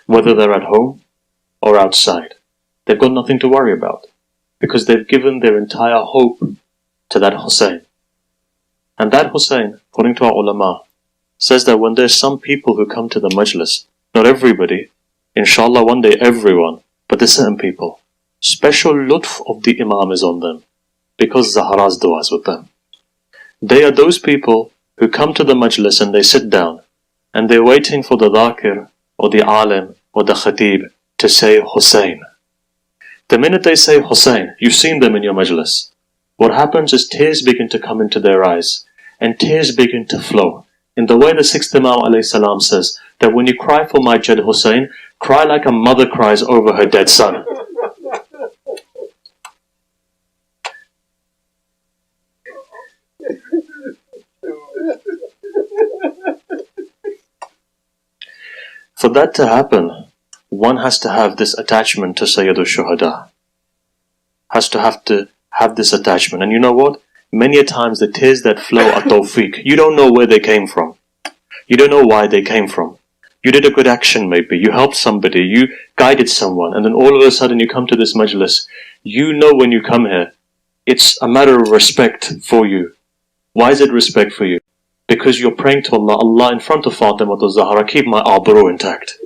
Whether they're at home or outside, they've got nothing to worry about, because they've given their entire hope to that Husain. And that Husain, according to our ulama, says that when there's some people who come to the majlis, not everybody, inshallah one day everyone, but there's certain people, special lutf of the Imam is on them, because Zahra's dua is with them. They are those people who come to the majlis and they sit down, and they're waiting for the dhakir, or the alim, or the khatib to say Husain. The minute they say Husain, you've seen them in your majlis. What happens is tears begin to come into their eyes, and tears begin to flow. In the way the 6th Imam alayhi salam says, that when you cry for my Jad Husain, cry like a mother cries over her dead son. For that to happen, one has to have this attachment to Sayyid al-Shuhada. Has to have this attachment. And you know what? Many a times the tears that flow are tawfiq. You don't know where they came from. You don't know why they came from. You did a good action maybe. You helped somebody. You guided someone. And then all of a sudden you come to this majlis. You know when you come here, it's a matter of respect for you. Why is it respect for you? Because you're praying to Allah, Allah in front of Fatima al-Zahra, keep my abru intact.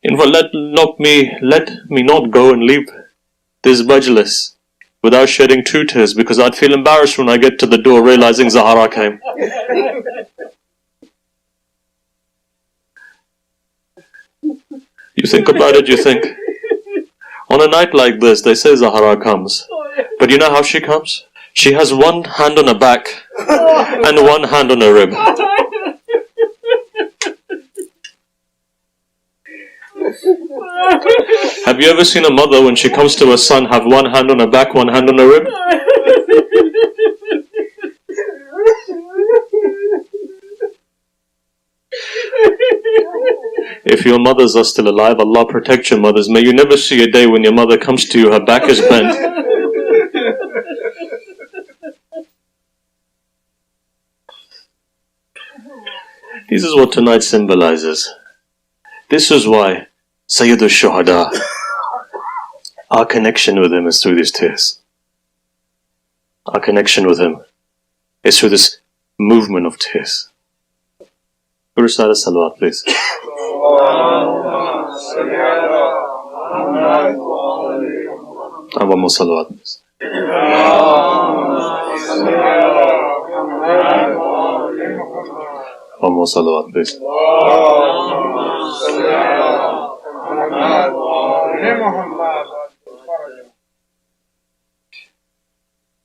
In fact, let me not go and leave this majlis without shedding 2 tears, because I'd feel embarrassed when I get to the door realizing Zahra came. You think about it, you think. On a night like this, they say Zahra comes. But you know how she comes? She has one hand on her back and one hand on her rib. Have you ever seen a mother when she comes to her son have one hand on her back, one hand on her rib? If your mothers are still alive, Allah protect your mothers. May you never see a day when your mother comes to you, her back is bent. This is what tonight symbolizes. This is why Sayyid al-Shuhada, our connection with him is through these tears. Our connection with him is through this movement of tears. Recite a salawat, please. And one more salawat, please. One more salawat, please.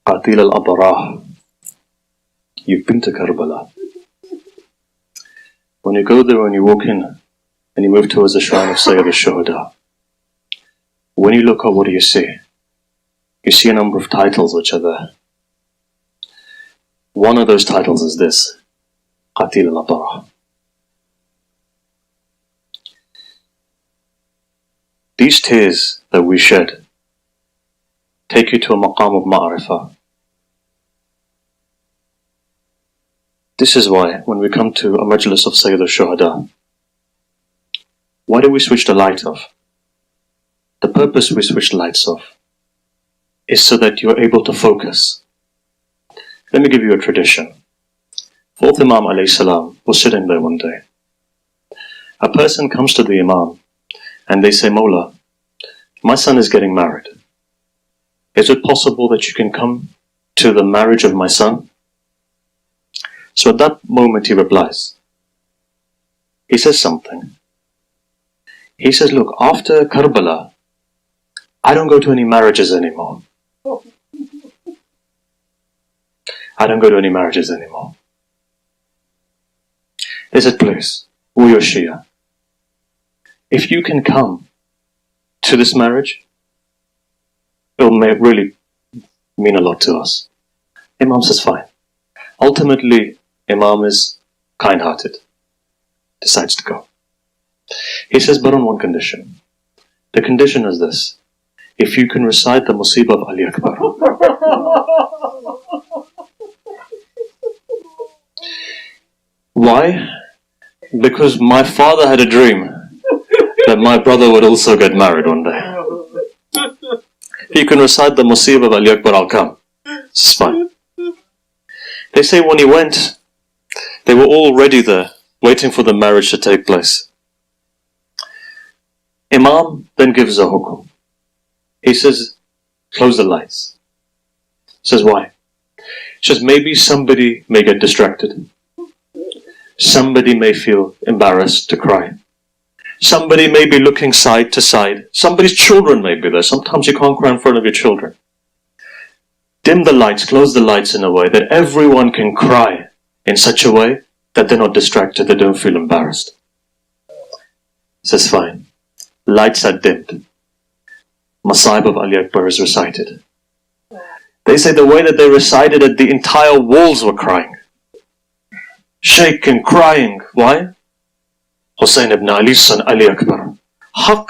Qatil al-Abarah, you've been to Karbala. When you go there, when you walk in and you move towards the shrine of Sayyid al-Shuhada, when you look up, what do you see? You see a number of titles which are there. One of those titles is this, Qatil al-Abarah. These tears that we shed take you to a maqam of ma'arifah. This is why when we come to a majlis of Sayyid al-Shuhada, why do we switch the light off? The purpose we switch the lights off is so that you are able to focus. Let me give you a tradition. Fourth Imam alayhi salam was sitting there one day. A person comes to the Imam and they say, Mawla, my son is getting married. Is it possible that you can come to the marriage of my son? So at that moment he replies. He says something. He says, look, after Karbala, I don't go to any marriages anymore. I don't go to any marriages anymore. They said, please, we are Shia. If you can come to this marriage, it will really mean a lot to us. Imam says, fine. Ultimately, Imam is kind-hearted. Decides to go. He says, but on one condition. The condition is this. If you can recite the Musibah of Ali Akbar. Why? Because my father had a dream that my brother would also get married one day. If you can recite the Musibah of Ali Akbar, I'll come. It's fine. They say when he went, they were all ready there, waiting for the marriage to take place. Imam then gives a hukum. He says, close the lights. He says, why? He says, maybe somebody may get distracted. Somebody may feel embarrassed to cry. Somebody may be looking side to side. Somebody's children may be there. Sometimes you can't cry in front of your children. Dim the lights, close the lights in a way that everyone can cry in such a way that they're not distracted, they don't feel embarrassed. He says, fine. Lights are dimmed. Masa'ib of Ali Akbar is recited. They say the way that they recited it, the entire walls were crying. Shaking, crying. Why? Husain ibn Ali's son, Ali Akbar. Haqq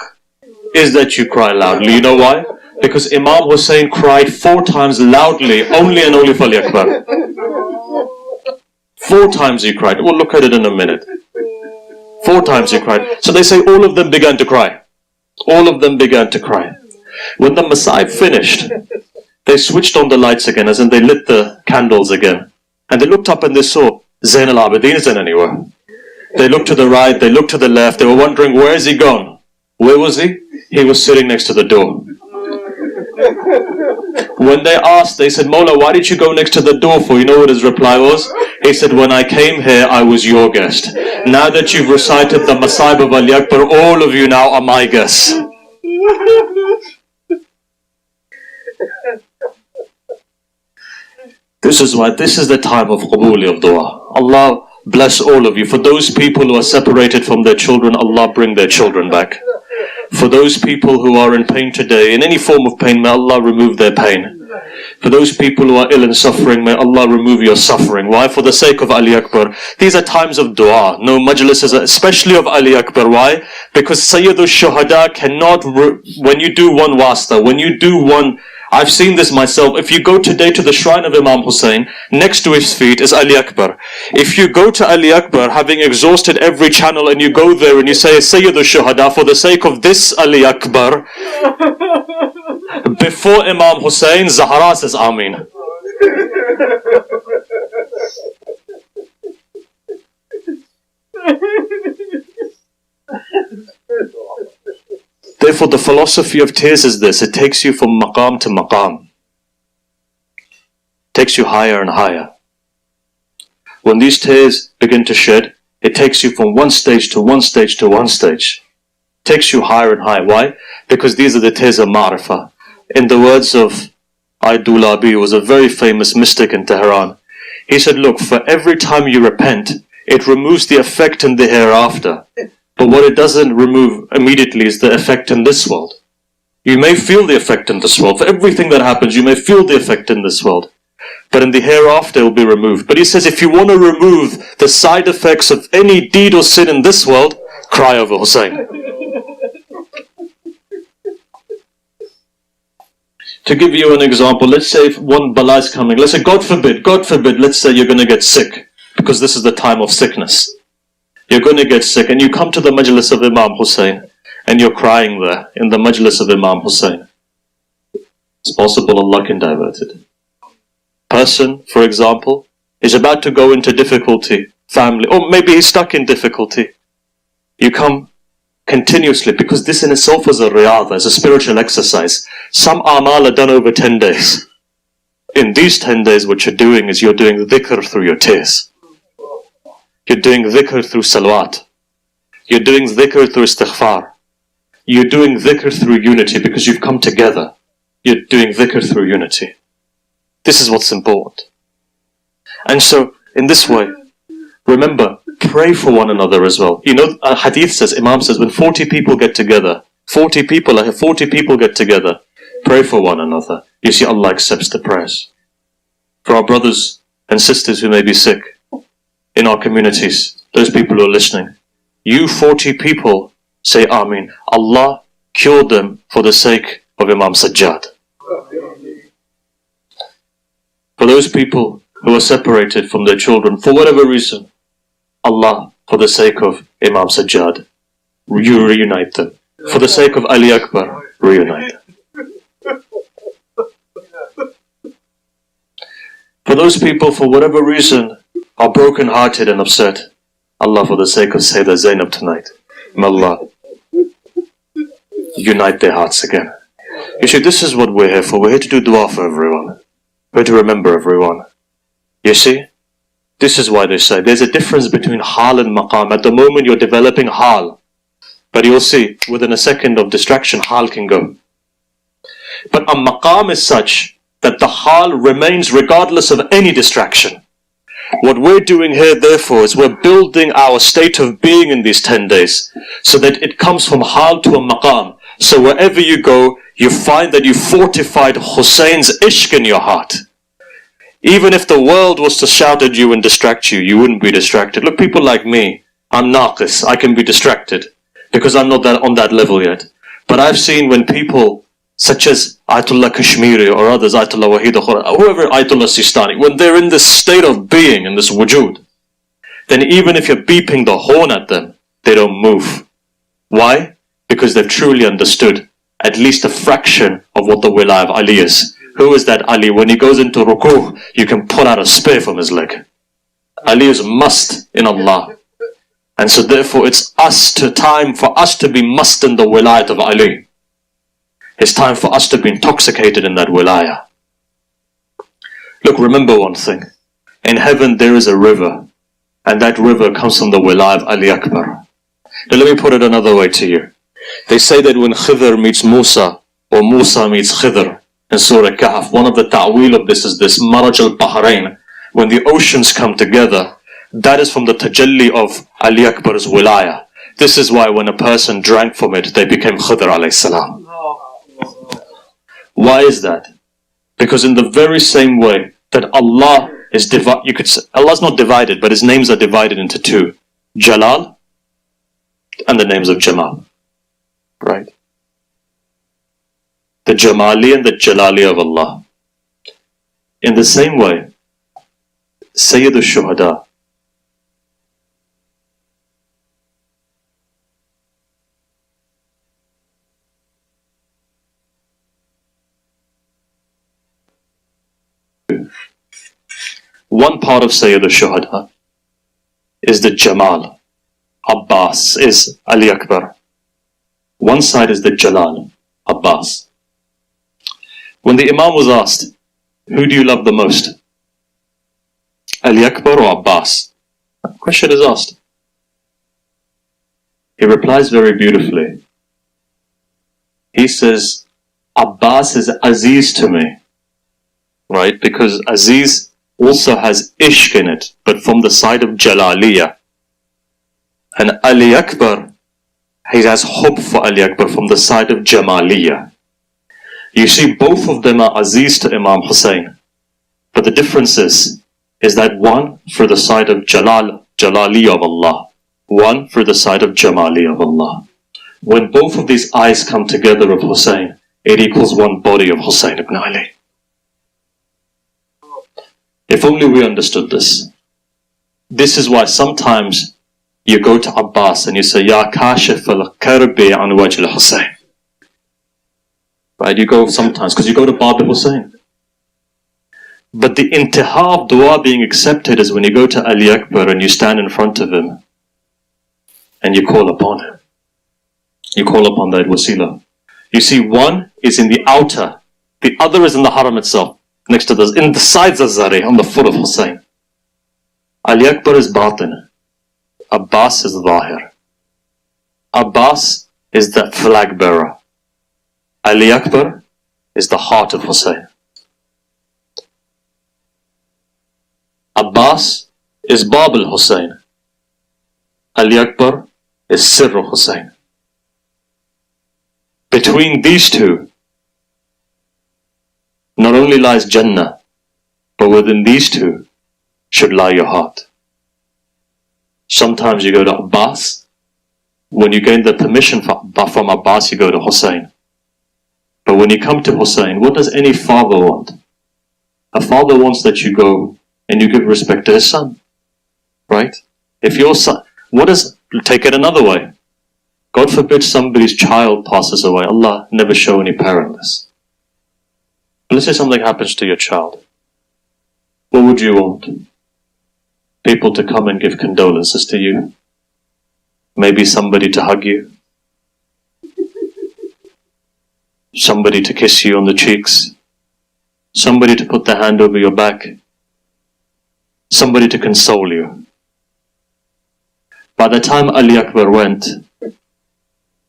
is that you cry loudly. You know why? Because Imam Hussain cried 4 times loudly, only and only for Ali Akbar. 4 times he cried. We'll look at it in a minute. 4 times he cried. So they say all of them began to cry. All of them began to cry. When the Masa'ib finished, they switched on the lights again, as in they lit the candles again. And they looked up and they saw Zain al-Abidin isn't anywhere. They looked to the right, they looked to the left, they were wondering, where is he gone? Where was he? He was sitting next to the door. When they asked, they said, Mawla, why did you go next to the door for? You know what his reply was? He said, when I came here, I was your guest. Now that you've recited the Masa'ib of Ali Akbar, all of you now are my guests. This is why this is the time of qabuli of dua. Allah bless all of you. For those people who are separated from their children, Allah bring their children back. For those people who are in pain today, in any form of pain, may Allah remove their pain. For those people who are ill and suffering, may Allah remove your suffering. Why? For the sake of Ali Akbar. These are times of dua. No majlis, especially of Ali Akbar. Why? Because Sayyidul Shuhada cannot, when you do one wasta, when you do one, I've seen this myself. If you go today to the shrine of Imam Hussein, next to his feet is Ali Akbar. If you go to Ali Akbar, having exhausted every channel, and you go there and you say, Sayyidul Shuhada, for the sake of this Ali Akbar, before Imam Hussein, Zahra says Ameen. Therefore, the philosophy of tears is this: it takes you from maqam to maqam, takes you higher and higher. When these tears begin to shed, it takes you from one stage to one stage to one stage, takes you higher and higher. Why? Because these are the tears of ma'rifah. In the words of Aidulabi, who was a very famous mystic in Tehran, he said, look, for every time you repent, it removes the effect in the hereafter. But what it doesn't remove immediately is the effect in this world. You may feel the effect in this world. For everything that happens, you may feel the effect in this world. But in the hereafter, it will be removed. But he says, if you want to remove the side effects of any deed or sin in this world, cry over Hussein. To give you an example, let's say if one bala is coming, let's say God forbid, let's say you're going to get sick, because this is the time of sickness. You're going to get sick, and you come to the Majlis of Imam Hussein, and you're crying there, in the Majlis of Imam Hussein. It's possible Allah can divert it. Person, for example, is about to go into difficulty, family, or maybe he's stuck in difficulty. You come continuously, because this in itself is a riyadha, is a spiritual exercise. Some amal are done over 10 days. In these 10 days, what you're doing is you're doing dhikr through your tears. You're doing dhikr through salawat. You're doing dhikr through istighfar. You're doing dhikr through unity, because you've come together. You're doing dhikr through unity. This is what's important. And so, in this way, remember, pray for one another as well. You know, a hadith says, Imam says, when 40 people get together, 40 people get together, pray for one another. You see, Allah accepts the prayers. For our brothers and sisters who may be sick in our communities, those people who are listening, you 40 people say Ameen. Allah cured them for the sake of Imam Sajjad. For those people who are separated from their children, for whatever reason, Allah, for the sake of Imam Sajjad, you reunite them. For the sake of Ali Akbar, reunite them. For those people, for whatever reason, are broken-hearted and upset, Allah, for the sake of Sayyidah Zainab tonight, may Allah unite their hearts again. You see, this is what we're here for. We're here to do dua for everyone. We're here to remember everyone. You see? This is why they say there's a difference between hal and maqam. At the moment you're developing hal, but you'll see within a second of distraction hal can go. But a maqam is such that the hal remains regardless of any distraction. What we're doing here therefore is we're building our state of being in these 10 days so that it comes from hal to a maqam. So wherever you go, you find that you fortified Hussein's ishq in your heart. Even if the world was to shout at you and distract you, you wouldn't be distracted. Look, people like me, I'm naqis, I can be distracted because I'm not on that level yet. But I've seen when people such as Ayatollah Kashmiri or others, Ayatollah Wahid, whoever, Ayatollah Sistani, when they're in this state of being, in this wujud, then even if you're beeping the horn at them, they don't move. Why? Because they've truly understood at least a fraction of what the wilayah of Ali is. Who is that Ali? When he goes into rukuh, you can pull out a spear from his leg. Ali is must in Allah. And so therefore it's time for us to be must in the wilayah of Ali. It's time for us to be intoxicated in that wilayah. Look, remember one thing. In heaven there is a river, and that river comes from the wilayah of Ali Akbar. Now let me put it another way to you. They say that when Khidr meets Musa, or Musa meets Khidr, in Surah Kahf. One of the ta'wil of this is this Maraj al-Bahrain. When the oceans come together, that is from the tajalli of Ali Akbar's wilaya. This is why when a person drank from it, they became Khidr alayhi salam. Why is that? Because in the very same way that Allah is divided, you could say, Allah is not divided, but His names are divided into two. Jalal and the names of Jamal. Right? The Jamali and the Jalali of Allah. In the same way, Sayyid al-Shuhada, one part of Sayyid al-Shuhada is the Jamal. Abbas is Ali Akbar. One side is the Jalal, Abbas. When the Imam was asked, who do you love the most? Ali Akbar or Abbas? That question is asked. He replies very beautifully. He says, Abbas is Aziz to me. Right? Because Aziz also has ishq in it, but from the side of Jalaliyah. And Ali Akbar, he has hub for Ali Akbar from the side of Jamaliyah. You see, both of them are Aziz to Imam Hussein. But the difference is that one for the side of Jalaliyah of Allah, one for the side of Jamaliyah of Allah. When both of these eyes come together of Hussein, it equals one body of Hussein ibn Ali. If only we understood this. This is why sometimes you go to Abbas and you say, Ya kashif al-karbi an wajh al-Hussein. Right, you go sometimes, because you go to Bab Hussein. But the intiha of dua being accepted is when you go to Ali Akbar and you stand in front of him and you call upon him. You call upon that wasila. You see, one is in the outer, the other is in the haram itself. Next to this, in the sides of Zari, on the foot of Hussein. Ali Akbar is batin. Abbas is zahir. Abbas is the flag bearer. Ali Akbar is the heart of Hussein. Abbas is Bab al-Hussein. Ali Akbar is Sirr al-Hussein. Between these two, not only lies Jannah, but within these two should lie your heart. Sometimes you go to Abbas. When you gain the permission from Abbas, you go to Hussein. But when you come to Hussein, what does any father want? A father wants that you go and you give respect to his son. Right? If your son, take it another way. God forbid somebody's child passes away. Allah never show any parent this. Let's say something happens to your child. What would you want? People to come and give condolences to you? Maybe somebody to hug you? Somebody to kiss you on the cheeks? Somebody to put their hand over your back? Somebody to console you? By the time Ali Akbar went,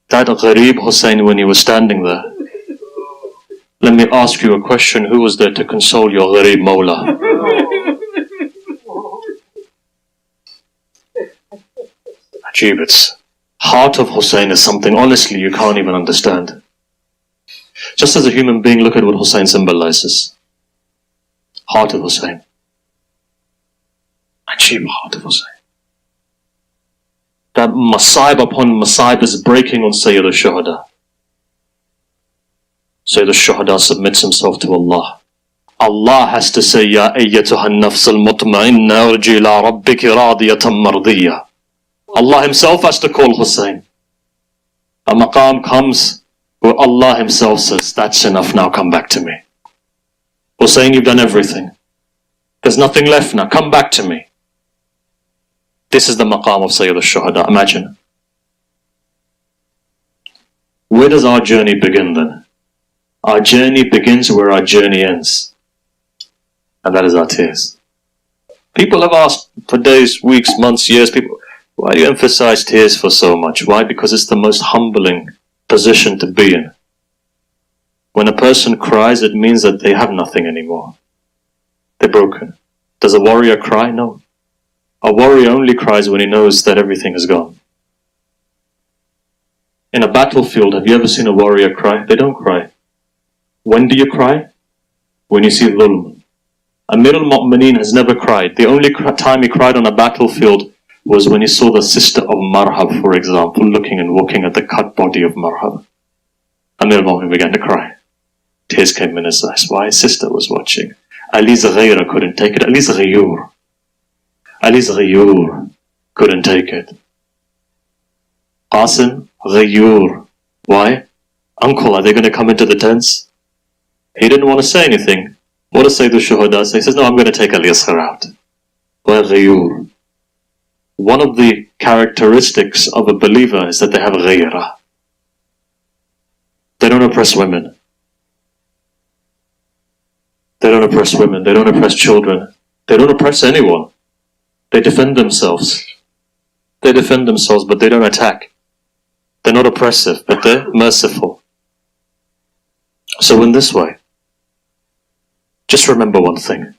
that Gharib Hussein, when he was standing there, let me ask you a question. Who was there to console your Gharib Mawla? Ajib, it's heart of Hussein is something honestly you can't even understand. Just as a human being, look at what Hussein symbolizes. Heart of Hussein. Ajib, heart of Hussein. That masaib upon masaib is breaking on Sayyid al-Shuhada. Sayyid al-Shuhada submits himself to Allah. Allah has to say, Ya ayyatuha an-nafs al-mutma'inna arji ila rabbiki radiyatan mardiyya. Allah himself has to call Hussein. A maqam comes where Allah himself says, that's enough now, come back to me. Hussein, you've done everything. There's nothing left now, come back to me. This is the maqam of Sayyid al-Shuhada, imagine. Where does our journey begin then? Our journey begins where our journey ends. And that is our tears. People have asked for days, weeks, months, years, people, why do you emphasize tears for so much? Why? Because it's the most humbling position to be in. When a person cries, it means that they have nothing anymore. They're broken. Does a warrior cry? No. A warrior only cries when he knows that everything is gone. In a battlefield, have you ever seen a warrior cry? They don't cry. When do you cry? When you see dhulm. Amir al-Mu'mineen has never cried. The only time he cried on a battlefield was when he saw the sister of Marhab, for example, looking and walking at the cut body of Marhab. Amir al-Mu'mineen began to cry. Tears came in his eyes. Why? His sister was watching. Ali's ghayra couldn't take it. Ali's ghayur. Ali's ghayur couldn't take it. Qasim, ghayur. Why? Uncle, are they going to come into the tents? He didn't want to say anything. What does Sayyid al-Shuhada say? He says, no, I'm going to take Ali Asghar out. Why ghayur? One of the characteristics of a believer is that they have ghayra. They don't oppress women. They don't oppress women. They don't oppress children. They don't oppress anyone. They defend themselves. They defend themselves, but they don't attack. They're not oppressive, but they're merciful. So in this way, just remember one thing.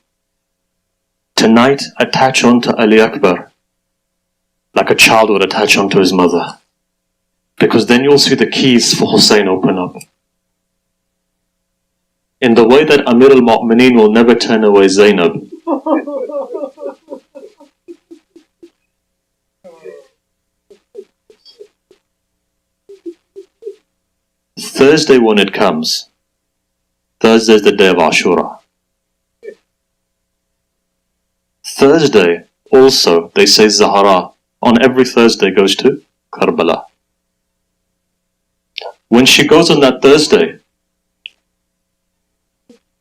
Tonight, attach on to Ali Akbar like a child would attach onto his mother. Because then you'll see the keys for Hussein open up. In the way that Amir al-Mu'mineen will never turn away Zainab. Thursday when it comes, Thursday is the day of Ashura. Thursday also, they say Zahara, on every Thursday goes to Karbala. When she goes on that Thursday,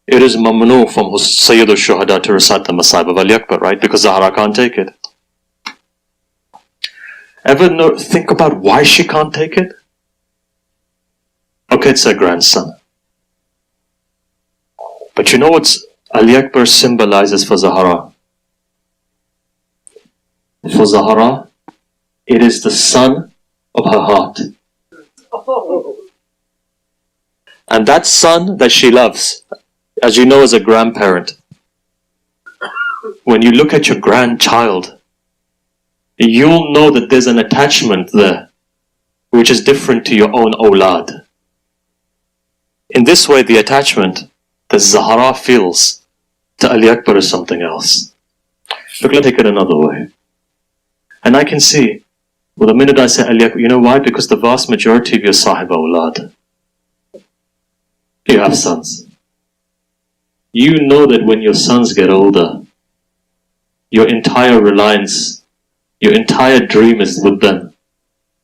it is mamnu from Sayyid al-Shuhada to recite the Masa'ib of Ali Akbar, right? Because Zahra can't take it. Ever think about why she can't take it? Okay, it's her grandson. But you know what Ali Akbar symbolizes for Zahra? For Zahra, it is the son of her heart. And that son that she loves, as you know as a grandparent, when you look at your grandchild, you'll know that there's an attachment there, which is different to your own awlad. In this way, the attachment that Zahra feels to Ali Akbar is something else. Look, let's take it another way. And I can see, well, the minute I say Ali Akbar, you know why? Because the vast majority of your sahib awlad, you have sons. You know that when your sons get older, your entire reliance, your entire dream is with them.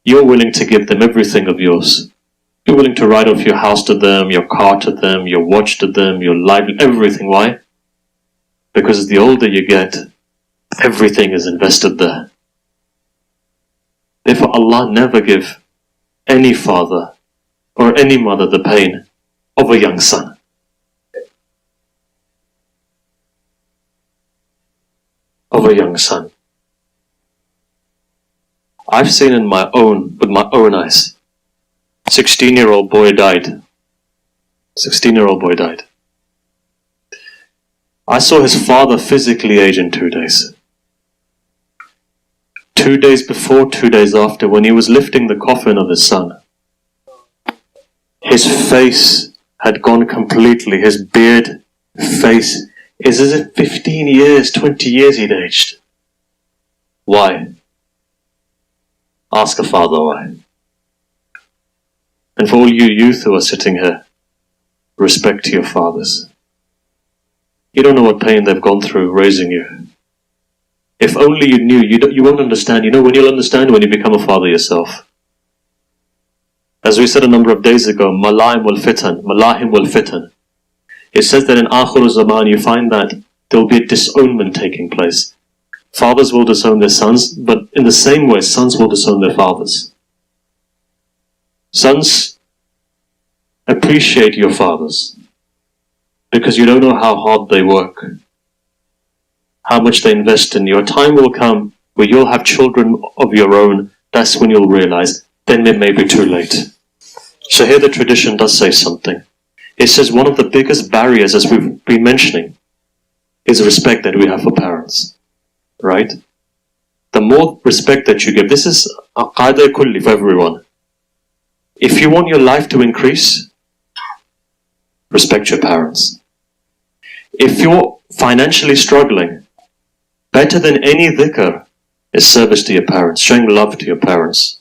You're willing to give them everything of yours. You're willing to write off your house to them, your car to them, your watch to them, your life, everything. Why? Because the older you get, everything is invested there. Therefore, Allah never give any father or any mother the pain of a young son. Of a young son. I've seen with my own eyes, 16-year-old boy died. 16-year-old boy died. I saw his father physically age in 2 days. 2 days before, 2 days after, when he was lifting the coffin of his son, his face had gone completely, his beard, face, is as if 15 years, 20 years he'd aged. Why? Ask a father why. And for all you youth who are sitting here, respect to your fathers. You don't know what pain they've gone through raising you. If only you knew, you won't understand. You know when you'll understand? When you become a father yourself. As we said a number of days ago, malahim wal fitan. It says that in Akhir Zaman you find that there will be a disownment taking place. Fathers will disown their sons, but in the same way, sons will disown their fathers. Sons, appreciate your fathers, because you don't know how hard they work, how much they invest in you. A time will come where you'll have children of your own. That's when you'll realize, then it may be too late. So here the tradition does say something. It says one of the biggest barriers, as we've been mentioning, is respect that we have for parents. Right? The more respect that you give, this is a qaida kulli for everyone. If you want your life to increase, respect your parents. If you're financially struggling, better than any dhikr is service to your parents, showing love to your parents.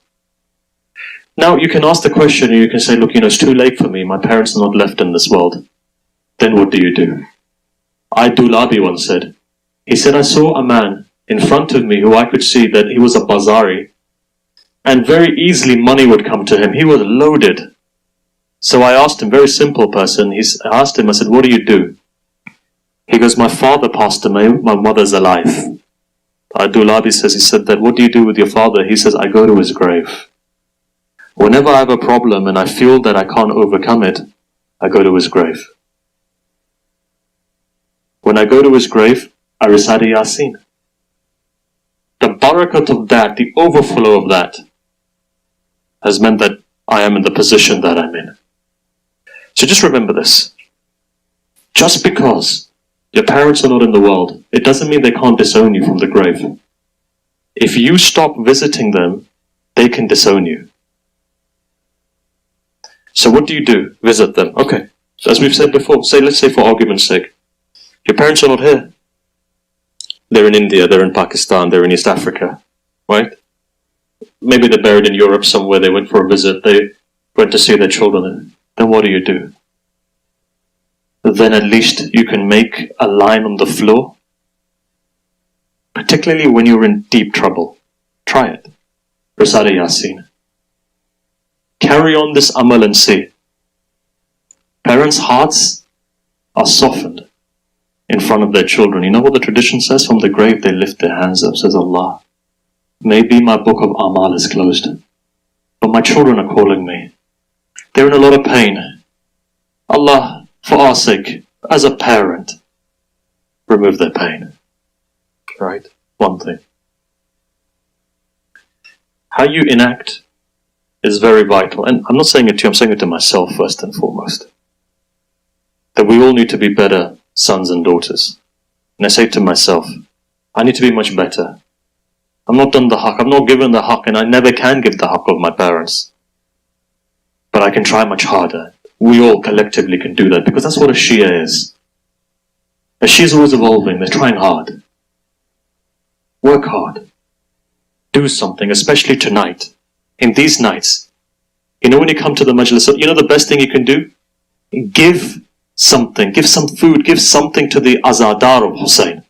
Now you can ask the question, and you can say, look, it's too late for me, my parents are not left in this world. Then what do? Dulabi once said, he said, I saw a man in front of me who I could see that he was a bazari, and very easily money would come to him. He was loaded. So I asked him, very simple person, I asked him, I said, what do? He goes, my father passed away, my mother's alive. Dulabi says, he said that, what do you do with your father? He says, I go to his grave. Whenever I have a problem and I feel that I can't overcome it, I go to his grave. When I go to his grave, I recite a Yasin. The barakat of that, the overflow of that, has meant that I am in the position that I'm in. So just remember this. Just because your parents are not in the world, it doesn't mean they can't disown you from the grave. If you stop visiting them, they can disown you. So what do? Visit them. Okay. So as we've said before, let's say for argument's sake, your parents are not here. They're in India, they're in Pakistan, they're in East Africa, right? Maybe they're buried in Europe somewhere, they went for a visit, they went to see their children. Then what do? Then at least you can make a line on the floor. Particularly when you're in deep trouble. Try it. Recite a Yasin. Carry on this amal and see. Parents' hearts are softened in front of their children. You know what the tradition says? From the grave they lift their hands up, says Allah, maybe my book of amal is closed, but my children are calling me. They're in a lot of pain. Allah, for our sake, as a parent, remove their pain. Right? One thing. How you enact is very vital. And I'm not saying it to you, I'm saying it to myself first and foremost. That we all need to be better sons and daughters. And I say to myself, I need to be much better. I'm not done the haqq, I'm not given the haqq, and I never can give the haqq of my parents. But I can try much harder. We all collectively can do that, because that's what a Shia is. A Shia is always evolving, they're trying hard. Work hard. Do something, especially tonight. In these nights. When you come to the Majlis, the best thing you can do? Give something, give some food, give something to the Azadar of Husain.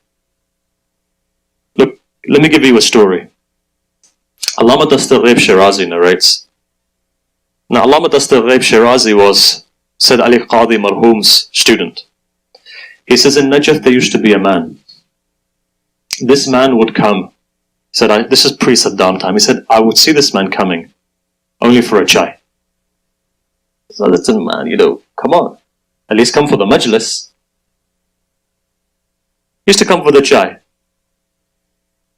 Look, let me give you a story. Allama Dastar Ghaib Shirazi narrates. Now, Allama Dastar Ghaib Shirazi was Sayyid Ali Qadi Marhoom's student. He says, in Najaf there used to be a man. This man would come. He said, this is pre-Saddam time. He said, I would see this man coming, only for a chai. So listen, man, come on. At least come for the Majlis. He used to come for the chai.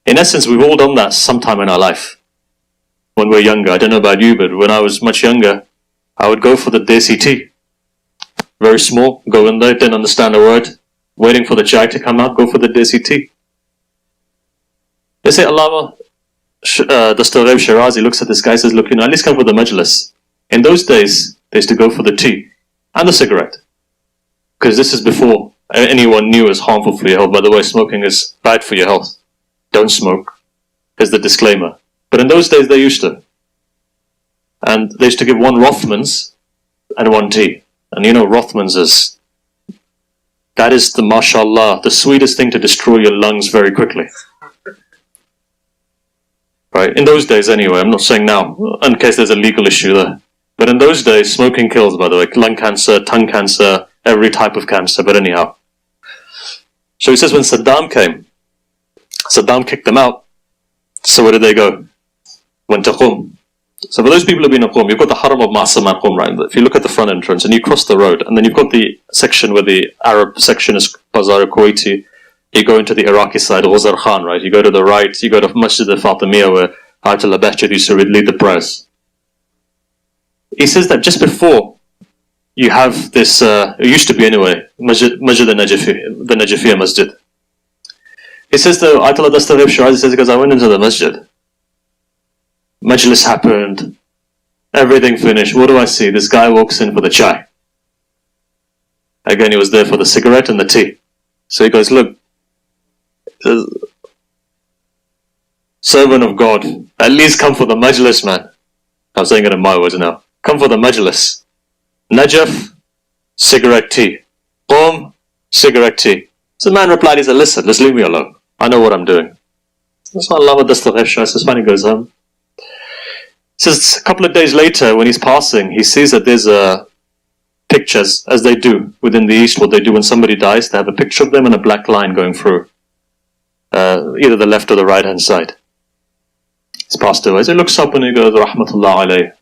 In essence, we've all done that sometime in our life. When we're younger, I don't know about you, but when I was much younger, I would go for the desi tea. Very small, go in there, didn't understand a word, waiting for the chai to come out, go for the desi tea. They say, Allama Dastar Ghaib Shirazi looks at this guy and says, look, at least come for the Majlis. In those days, they used to go for the tea and the cigarette. Because this is before anyone knew is harmful for your health. By the way, smoking is bad for your health. Don't smoke. Here's the disclaimer. But in those days, they used to. And they used to give one Rothmans and one tea. And Rothmans that is the mashallah, the sweetest thing to destroy your lungs very quickly. Right? In those days anyway, I'm not saying now, in case there's a legal issue there. But in those days, smoking kills, by the way. Lung cancer, tongue cancer, every type of cancer, but anyhow. So he says when Saddam came, Saddam kicked them out. So where did they go? Went to Qum. So for those people who've been at Qum, you've got the Haram of Ma'asam at Qum, right? If you look at the front entrance and you cross the road, and then you've got the section where the Arab section is Bazar Kuwaiti, you go into the Iraqi side, Ghuzar Khan, right? You go to the right, you go to Masjid al-Fatimiyya where Ayatollah Bahjat used to lead the prayers. He says that just before you have this, it used to be anyway, Masjid al-Najafi, the Najafiya Masjid. He says, the Ayatollah Dastaghib Shirazi says, because I went into the masjid. Majlis happened, everything finished. What do I see? This guy walks in for the chai. Again, he was there for the cigarette and the tea. So he goes, look, servant of God, at least come for the majlis, man. I'm saying it in my words now. Come for the majlis. Najaf, cigarette tea. Qom, cigarette tea. So the man replied, he said, listen, just leave me alone. I know what I'm doing. So Allah says, fine, he goes home. Says a couple of days later, when he's passing, he sees that there's pictures, as they do within the East, what they do when somebody dies, they have a picture of them and a black line going through either the left or the right hand side. He's passed away. So he looks up and he goes, Rahmatullah alayh,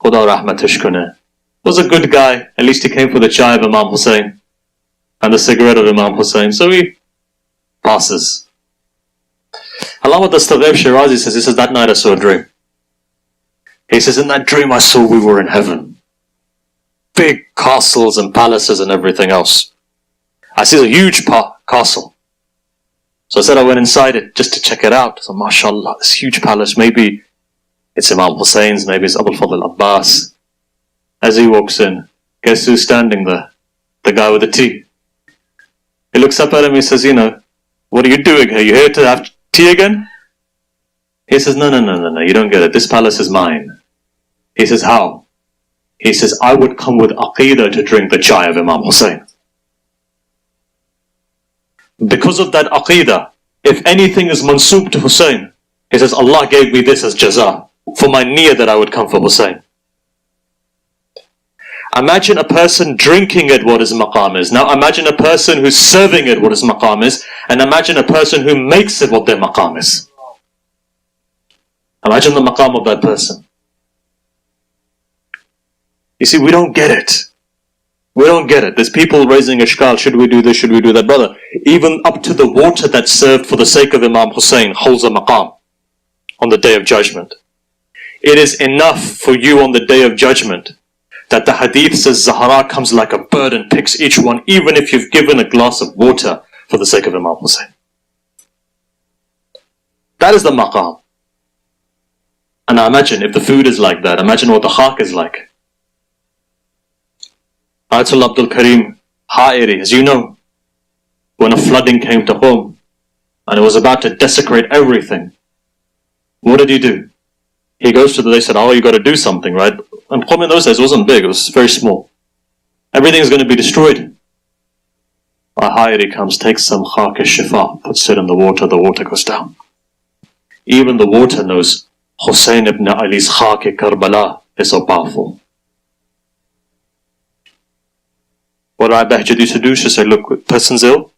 Khuda rahmatish kune. Was a good guy. At least he came for the chai of Imam Hussain and the cigarette of Imam Hussain. So he passes. Allama Dastaghib Shirazi says, he says, that night I saw a dream. He says, in that dream I saw we were in heaven. Big castles and palaces and everything else. I see a huge castle. So I said I went inside it just to check it out. So mashallah, this huge palace, maybe it's Imam Hussein's, maybe it's Abul Fadl Abbas. As he walks in, guess who's standing there? The guy with the tea. He looks up at him, he says, you know, what are you doing here? You here to have tea again? He says, no, you don't get it. This palace is mine. He says, how? He says, I would come with Aqidah to drink the chai of Imam Hussain. Because of that Aqidah, if anything is mansoob to Hussain, he says, Allah gave me this as jaza for my niyyah that I would come for Hussain. Imagine a person drinking it what his maqam is. Now imagine a person who's serving it what his maqam is, and imagine a person who makes it what their maqam is. Imagine the maqam of that person. You see, we don't get it. We don't get it. There's people raising ishkal, should we do this, should we do that? Brother, even up to the water that's served for the sake of Imam Hussain holds a maqam on the Day of Judgment. It is enough for you on the Day of Judgment that the hadith says Zahra comes like a bird and picks each one, even if you've given a glass of water for the sake of Imam Hussain. That is the maqam. And now imagine if the food is like that, imagine what the khak is like. Ayatollah Abdul Karim Ha'iri, as you know, when a flooding came to Qom and it was about to desecrate everything, what did he do? He goes to they said, oh, you got to do something, right? And Qom in those days wasn't big, it was very small. Everything is going to be destroyed. Ha'iri comes, takes some khak shifa, puts it in the water goes down. Even the water knows Hussain ibn Ali's khak Karbala is so powerful. What Bahjad used to do, she said, look, person's ill,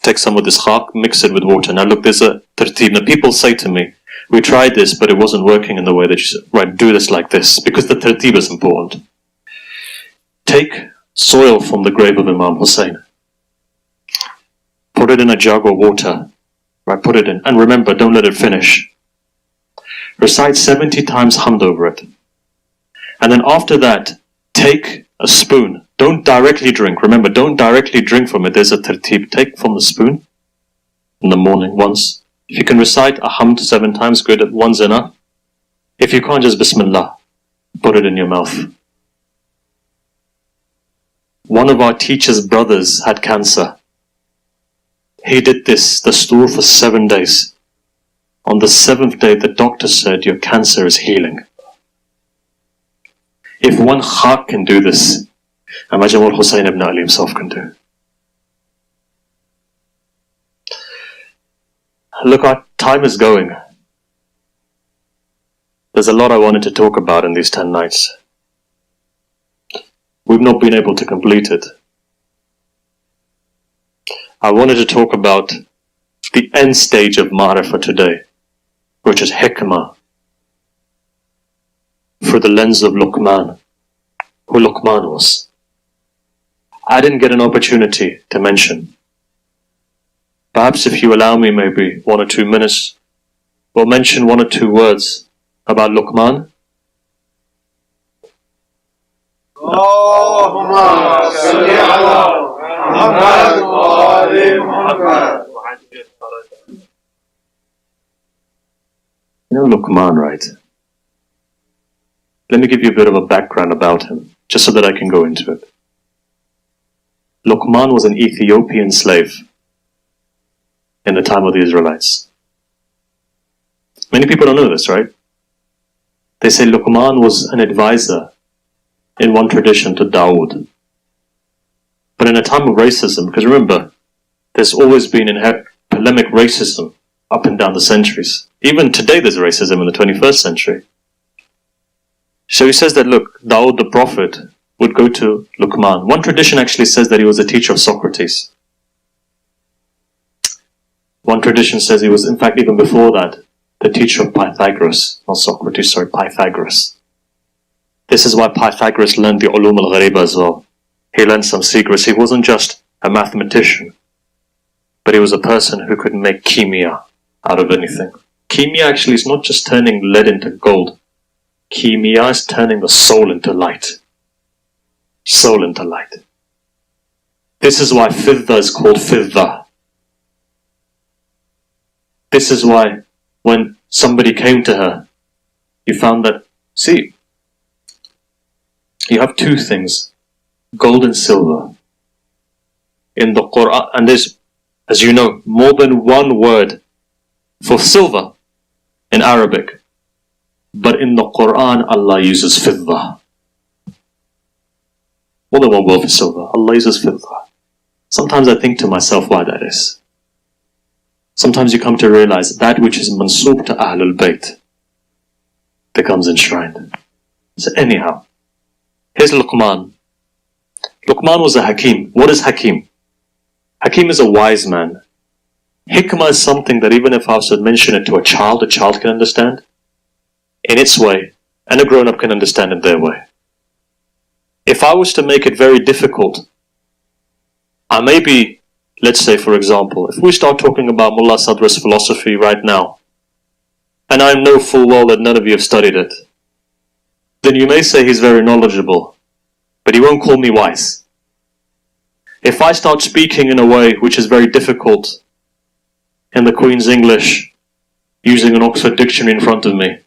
take some of this khak, mix it with water. Now look, there's a tartib. Now people say to me, we tried this, but it wasn't working in the way that you said, right, do this like this, because the tartib is important. Take soil from the grave of Imam Hussain, put it in a jug of water, right, put it in, and remember, don't let it finish. Recite 70 times hamd over it. And then after that, take a spoon. Don't directly drink. Remember, don't directly drink from it. There's a tartib. Take from the spoon in the morning once. If you can recite a hamd 7 times, good. One's enough. If you can't, just Bismillah. Put it in your mouth. One of our teacher's brothers had cancer. He did this, the stool, for 7 days. On the 7th day, the doctor said, your cancer is healing. If one khak can do this, imagine what Hussain ibn Ali himself can do. Look, our time is going. There's a lot I wanted to talk about in these 10 nights. We've not been able to complete it. I wanted to talk about the end stage of Ma'rifah today, which is hikmah, through the lens of Luqman, who Luqman was. I didn't get an opportunity to mention. Perhaps if you allow me maybe 1 or 2 minutes, we'll mention 1 or 2 words about Luqman. You know Luqman, right? Let me give you a bit of a background about him, just so that I can go into it. Luqman was an Ethiopian slave in the time of the Israelites. Many people don't know this, right? They say Luqman was an advisor in one tradition to Dawood. But in a time of racism, because remember, there's always been polemic racism up and down the centuries. Even today there's racism in the 21st century. So he says that, look, Dawood the prophet would go to Luqman. One tradition actually says that he was a teacher of Socrates. One tradition says he was, in fact, even before that, the teacher of Pythagoras. Not Socrates, sorry, Pythagoras. This is why Pythagoras learned the Ulum al-Ghariba as well. He learned some secrets. He wasn't just a mathematician, but he was a person who could make kimia out of anything. Kimia actually is not just turning lead into gold. Kimia is turning the soul into light. Soul into light. This is why fidda is called fidda. This is why when somebody came to her, you found that, see, you have two things, gold and silver. In the Quran, and there's, as you know, more than one word for silver in Arabic. But in the Quran, Allah uses fidda. More than one word for silver. Allah uses fidda. Sometimes I think to myself why that is. Sometimes you come to realize that which is mansoob to Ahlul Bayt becomes enshrined. So anyhow, here's Luqman. Luqman was a Hakim. What is Hakim? Hakim is a wise man. Hikmah is something that even if I was to mention it to a child can understand in its way, and a grown-up can understand in their way. If I was to make it very difficult, I may be, let's say for example, if we start talking about Mullah Sadra's philosophy right now, and I know full well that none of you have studied it, then you may say he's very knowledgeable, but he won't call me wise. If I start speaking in a way which is very difficult, in the Queen's English, using an Oxford dictionary in front of me,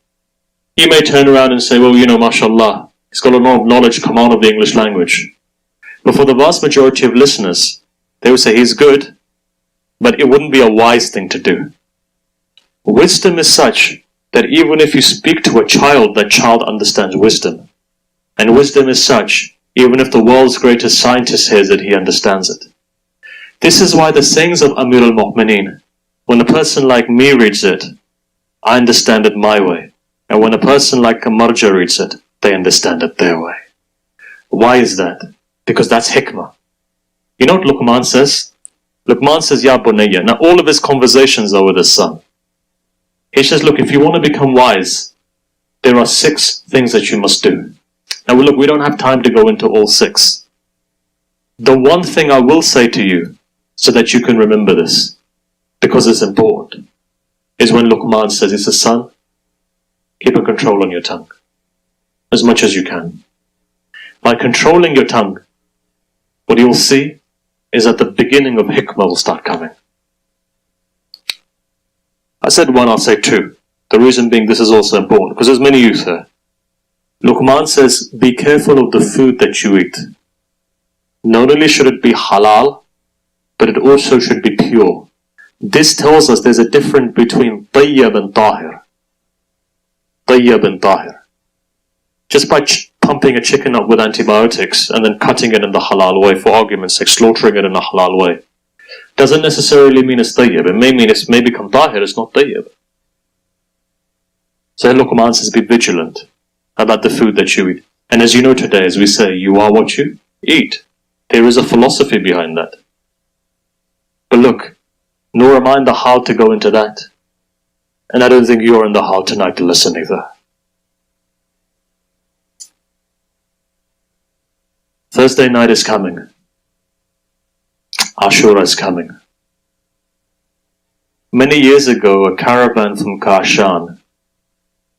he may turn around and say, well, you know, mashallah, he's got a lot of knowledge, command of the English language. But for the vast majority of listeners, they would say he's good, but it wouldn't be a wise thing to do. Wisdom is such that even if you speak to a child, that child understands wisdom. And wisdom is such, even if the world's greatest scientist hears it, he understands it. This is why the sayings of Amir al-Mu'mineen, when a person like me reads it, I understand it my way. And when a person like a marja reads it, they understand it their way. Why is that? Because that's hikmah. You know what Luqman says? Luqman says, Ya bunayya. Now all of his conversations are with his son. He says, look, if you want to become wise, there are 6 things that you must do. Now look, we don't have time to go into all 6. The one thing I will say to you, so that you can remember this, because it's important, is when Luqman says, he says, son, keep a control on your tongue, as much as you can. By controlling your tongue, what you'll see is that the beginning of hikmah will start coming. I said 1, I'll say 2. The reason being this is also important, because there's many youth here. Luqman says, be careful of the food that you eat. Not only should it be halal, but it also should be pure. This tells us there's a difference between tayyib and tahir. Tayyib and tahir. Just by pumping a chicken up with antibiotics and then cutting it in the halal way, for argument's sake, slaughtering it in a halal way, doesn't necessarily mean it's tayyib. It may mean it's may become tahir, it's not tayyib. So Luqman says, be vigilant about the food that you eat. And as you know today, as we say, you are what you eat. There is a philosophy behind that. But look, nor am I in the hal to go into that. And I don't think you're in the hal tonight to listen either. Thursday night is coming. Ashra is coming. Many years ago, a caravan from Kashan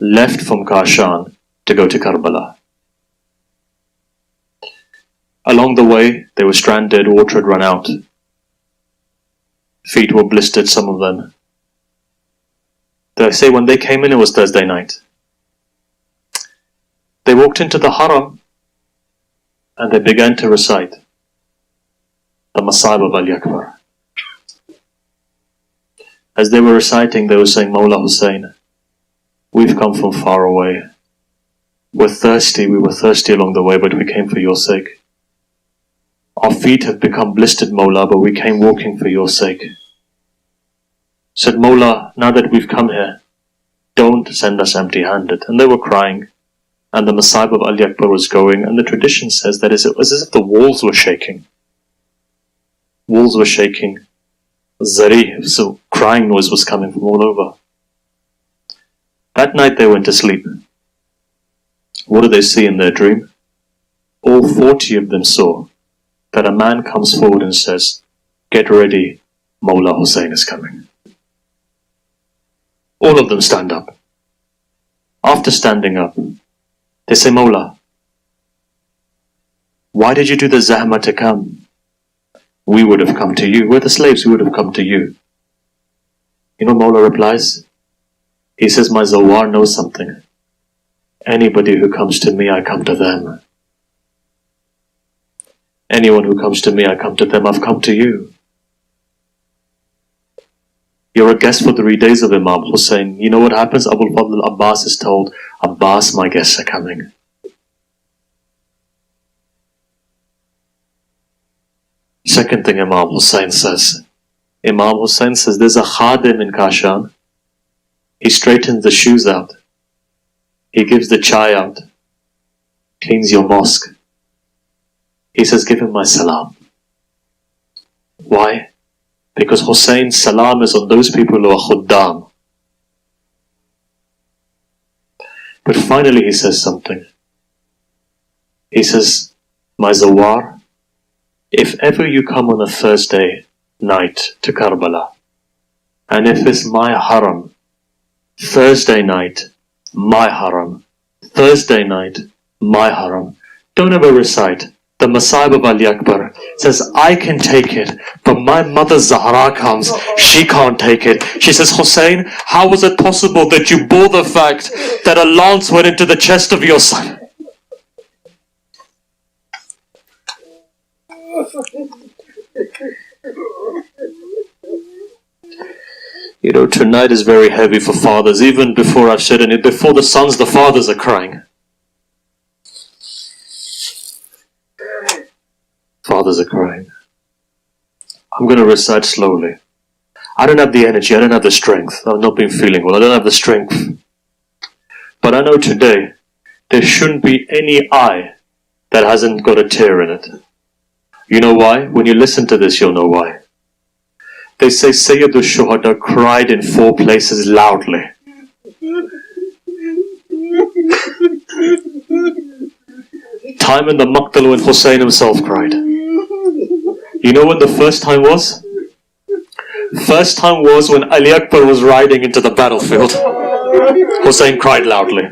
left from Kashan to go to Karbala. Along the way, they were stranded, water had run out. Feet were blistered, some of them. They say when they came in, it was Thursday night. They walked into the Haram and they began to recite the Masa'ib of Akbar. As they were reciting, they were saying, Mawla Hussein, we've come from far away. We're thirsty, we were thirsty along the way, but we came for your sake. Our feet have become blistered, Mawla, but we came walking for your sake. Said, Mawla, now that we've come here, don't send us empty-handed. And they were crying, and the Masa'ib of Akbar was going, and the tradition says that it was as if the walls were shaking. Walls were shaking. Zari, so crying noise was coming from all over. That night they went to sleep. What did they see in their dream? All 40 of them saw that a man comes forward and says, get ready, Mawla Hussein is coming. All of them stand up. After standing up, they say, Mawla, why did you do the zahma to come? We would have come to you. We're the slaves, we would have come to you. You know, Mawla replies, he says, my Zawar knows something. Anybody who comes to me, I come to them. Anyone who comes to me, I come to them. I've come to you. You're a guest for 3 days of Imam Hussein. You know what happens? Abul Fadl Abbas is told, Abbas, my guests are coming. Second thing Imam Hussein says, there's a khadim in Kashan. He straightens the shoes out. He gives the chai out. Cleans your mosque. He says, give him my salam. Why? Because Hussein's salam is on those people who are khuddam. But finally he says something. He says, my Zawar, if ever you come on a Thursday night to Karbala, and if it's my haram, Thursday night, my haram, Thursday night, my haram, don't ever recite the Masa'ib of Akbar. Says, I can take it, but my mother Zahra comes, she can't take it. She says, Hussein, how was it possible that you bore the fact that a lance went into the chest of your son? You know, tonight is very heavy for fathers. Even before I've said it, before the sons, the fathers are crying. Fathers are crying. I'm going to recite slowly. I don't have the energy, I don't have the strength. I've not been feeling well, I don't have the strength. But I know today, there shouldn't be any eye that hasn't got a tear in it. You know why? When you listen to this, you'll know why. They say Sayyid al-Shuhada cried in 4 places loudly. Time in the Maqtal when Hussein himself cried. You know when the first time was? First time was when Ali Akbar was riding into the battlefield. Hussein cried loudly.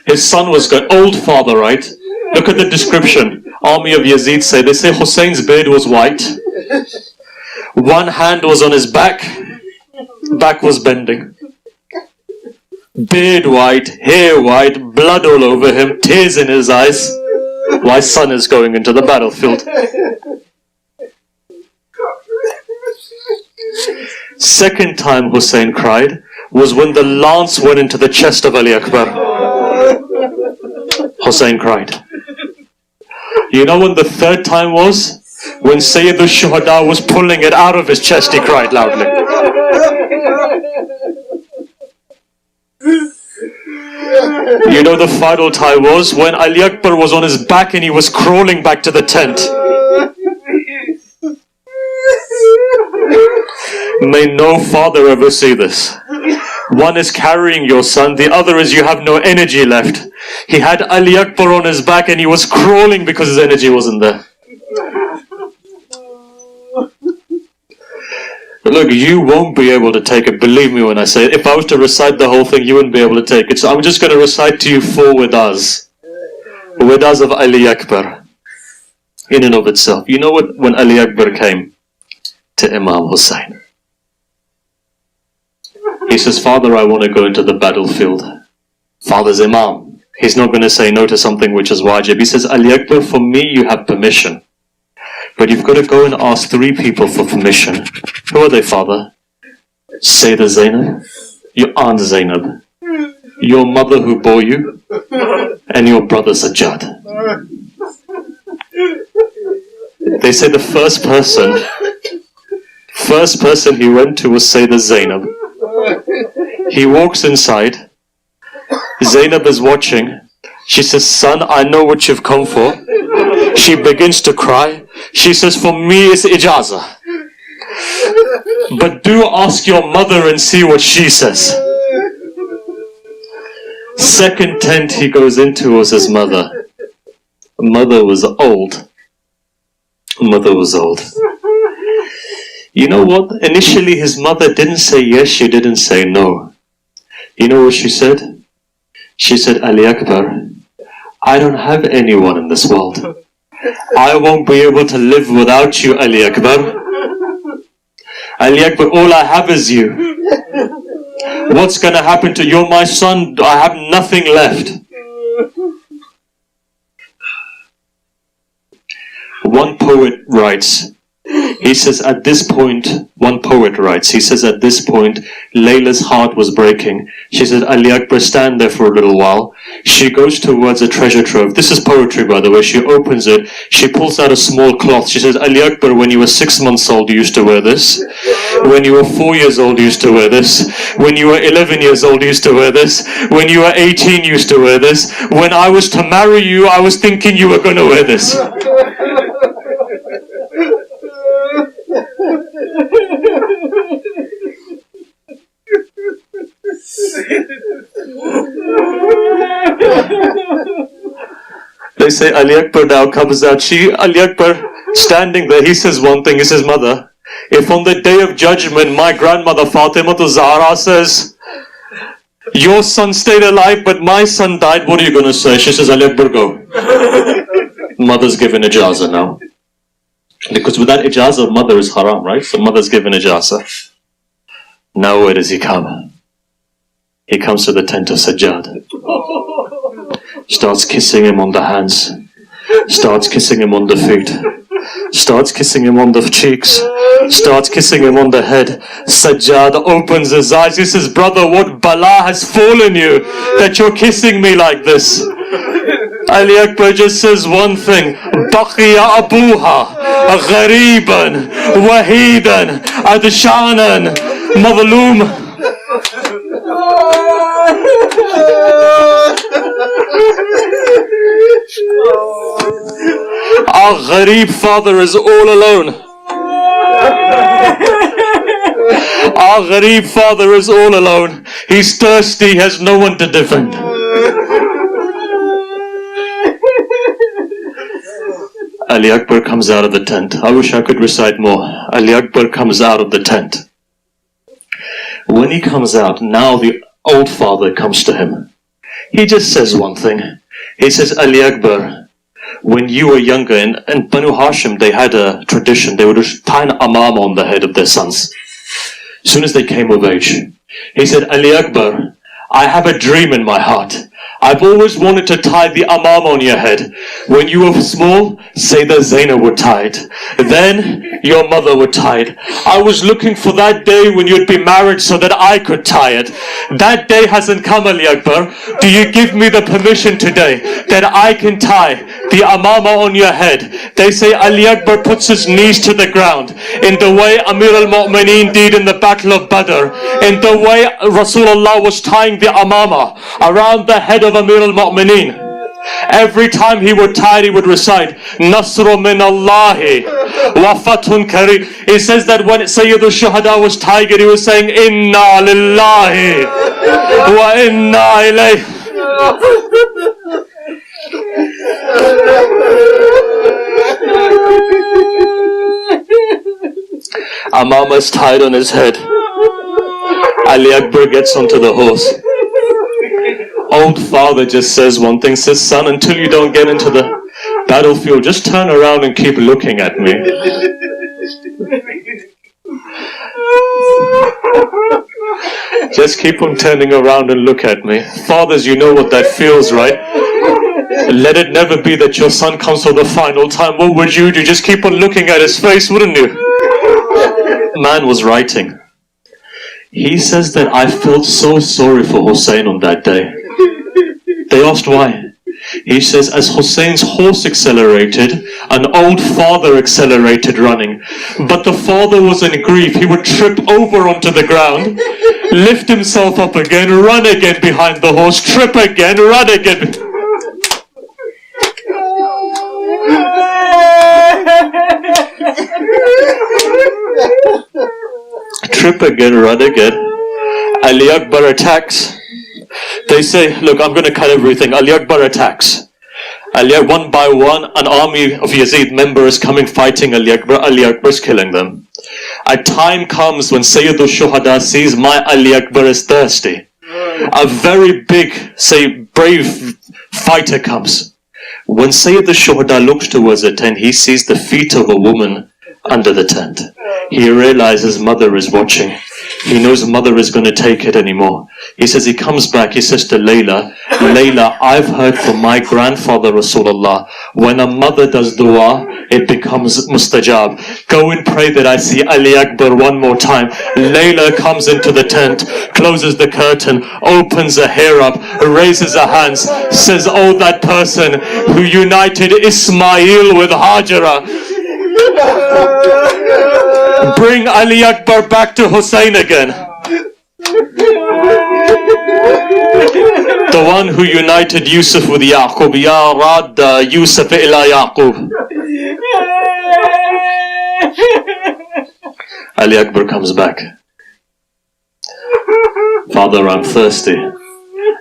His son was good. Old father, right? Look at the description. Army of Yazid say, they say Hussein's beard was white. One hand was on his back was bending. Beard white, hair white, blood all over him, tears in his eyes. My son is going into the battlefield. Second time Hussein cried was when the lance went into the chest of Ali Akbar. Hussein cried. You know when the third time was? When Sayyid al-Shuhada was pulling it out of his chest, he cried loudly. You know the final time was when Ali Akbar was on his back and he was crawling back to the tent. May no father ever see this. One is carrying your son, the other is you have no energy left. He had Ali Akbar on his back and he was crawling because his energy wasn't there. Look, you won't be able to take it, believe me when I say it. If I was to recite the whole thing, you wouldn't be able to take it. So I'm just going to recite to you 4 wedahs. Wedahs of Ali Akbar. in and of itself. You know what? When Ali Akbar came to Imam Hussain, he says, Father, I want to go into the battlefield. Father's Imam. He's not going to say no to something which is wajib. He says, Ali Akbar, for me you have permission. But you've got to go and ask 3 people for permission. Who are they, Father? Sayyidah Zainab, your Aunt Zainab, your mother who bore you, and your brother Sajjad. They say the first person he went to was Sayyidah Zainab. He walks inside. Zainab is watching. She says, son, I know what you've come for. She begins to cry. She says, for me it's ijazah. But do ask your mother and see what she says. Second tent he goes into was his mother. Mother was old. Mother was old. You know what? Initially his mother didn't say yes, she didn't say no. You know what she said? She said, Ali Akbar, I don't have anyone in this world. I won't be able to live without you, Ali Akbar. Ali Akbar, all I have is you. What's going to happen to you? You're my son. I have nothing left. One poet writes, he says at this point, one poet writes, he says at this point, Layla's heart was breaking. She said, Ali Akbar, stand there for a little while. She goes towards a treasure trove. This is poetry, by the way. She opens it. She pulls out a small cloth. She says, Ali Akbar, when you were 6 months old, you used to wear this. When you were 4 years old, you used to wear this. When you were 11 years old, you used to wear this. When you were 18, you used to wear this. When I was to marry you, I was thinking you were going to wear this. They say Ali Akbar now comes out. Ali Akbar standing there, he says one thing, he says, Mother, if on the day of judgment my grandmother Fatima to Zahra says, your son stayed alive but my son died, what are you going to say? She says, Ali Akbar, go. Mother's given ijazah now. Because without ijazah, mother is haram, right? So mother's given ijazah. Now where does he come? He comes to the tent of Sajjad. Starts kissing him on the hands. Starts kissing him on the feet. Starts kissing him on the cheeks. Starts kissing him on the head. Sajjad opens his eyes. He says, brother, what bala has fallen you that you're kissing me like this? Ali Akbar just says one thing. Baqiya abuha ghariban wahidan adshanan mazloom. Our gharib father is all alone. Our gharib father is all alone. He's thirsty, has no one to defend. Ali Akbar comes out of the tent. I wish I could recite more. Ali Akbar comes out of the tent. When he comes out, now the old father comes to him. He just says one thing. He says, Ali Akbar, when you were younger, in Banu Hashim, they had a tradition. They would tie an amama on the head of their sons. As soon as they came of age. He said, Ali Akbar, I have a dream in my heart. I've always wanted to tie the amama on your head. When you were small, Sayyidah Zainab would tie it. Then your mother would tie it. I was looking for that day when you'd be married so that I could tie it. That day hasn't come, Ali Akbar. Do you give me the permission today that I can tie the amama on your head? They say Ali Akbar puts his knees to the ground in the way Amir al-Mu'mineen did in the Battle of Badr, in the way Rasulullah was tying the amama around the head of Amir al-Mu'mineen. Every time he would tie it, he would recite Nasru min Allahi wa fathun kareem. He says that when Sayyid al-Shuhada was tying it, he was saying Inna lillahi wa inna ilayhi. Amama's tied on his head. Ali Akbar gets onto the horse. Old father just says one thing, says, son, until you don't get into the battlefield, just turn around and keep looking at me. Just keep on turning around and look at me. Fathers, you know what that feels, right? Let it never be that your son comes for the final time. What would you do? Just keep on looking at his face, wouldn't you? Man was writing. He says that I felt so sorry for Hussein on that day. They asked why. He says, as Hussein's horse accelerated, an old father accelerated running. But the father was in grief. He would trip over onto the ground, lift himself up again, run again behind the horse, trip again, run again. Trip again, run again. Ali Akbar attacks. They say, look, I'm going to cut everything. Ali Akbar attacks. One by one, an army of Yazid members coming fighting Ali Akbar. Ali Akbar is killing them. A time comes when Sayyid al-Shuhada sees my Ali Akbar is thirsty. A very big, brave fighter comes. When Sayyid al-Shuhada looks towards the tent, he sees the feet of a woman under the tent. He realizes mother is watching. He knows mother is going to take it anymore. He says, he comes back, he says to Layla, Layla, I've heard from my grandfather Rasulullah, when a mother does dua, it becomes mustajab. Go and pray that I see Ali Akbar one more time. Layla comes into the tent, closes the curtain, opens her hair up, raises her hands, says, oh, that person who united Ismail with Hajara, bring Ali Akbar back to Hussein again. The one who united Yusuf with Yaqub. Ya Radda Yusuf ila Yaqub. Ali Akbar comes back. Father, I'm thirsty.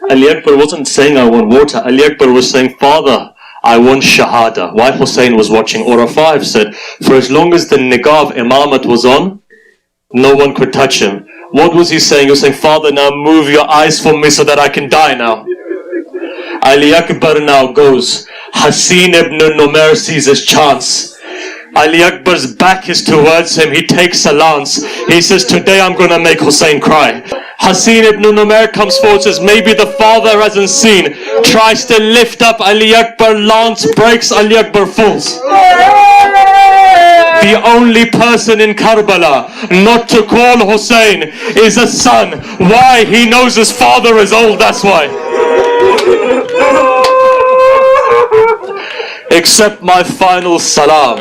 Ali Akbar wasn't saying I want water. Ali Akbar was saying, Father, I want shahada. Why Hussein was watching. Aura 5 said, for as long as the niqab imamat was on, no one could touch him. What was he saying? He was saying, Father, now move your eyes from me so that I can die now. Ali Akbar now goes. Hasin ibn Numair sees his chance. Ali Akbar's back is towards him. He takes a lance. He says, today I'm going to make Hussein cry. Hasin ibn Numair comes forward, says, maybe the father hasn't seen. Tries to lift up Ali Akbar, lance breaks, Ali Akbar falls. The only person in Karbala not to call Hussein is a son. Why? He knows his father is old, that's why. Accept my final salam.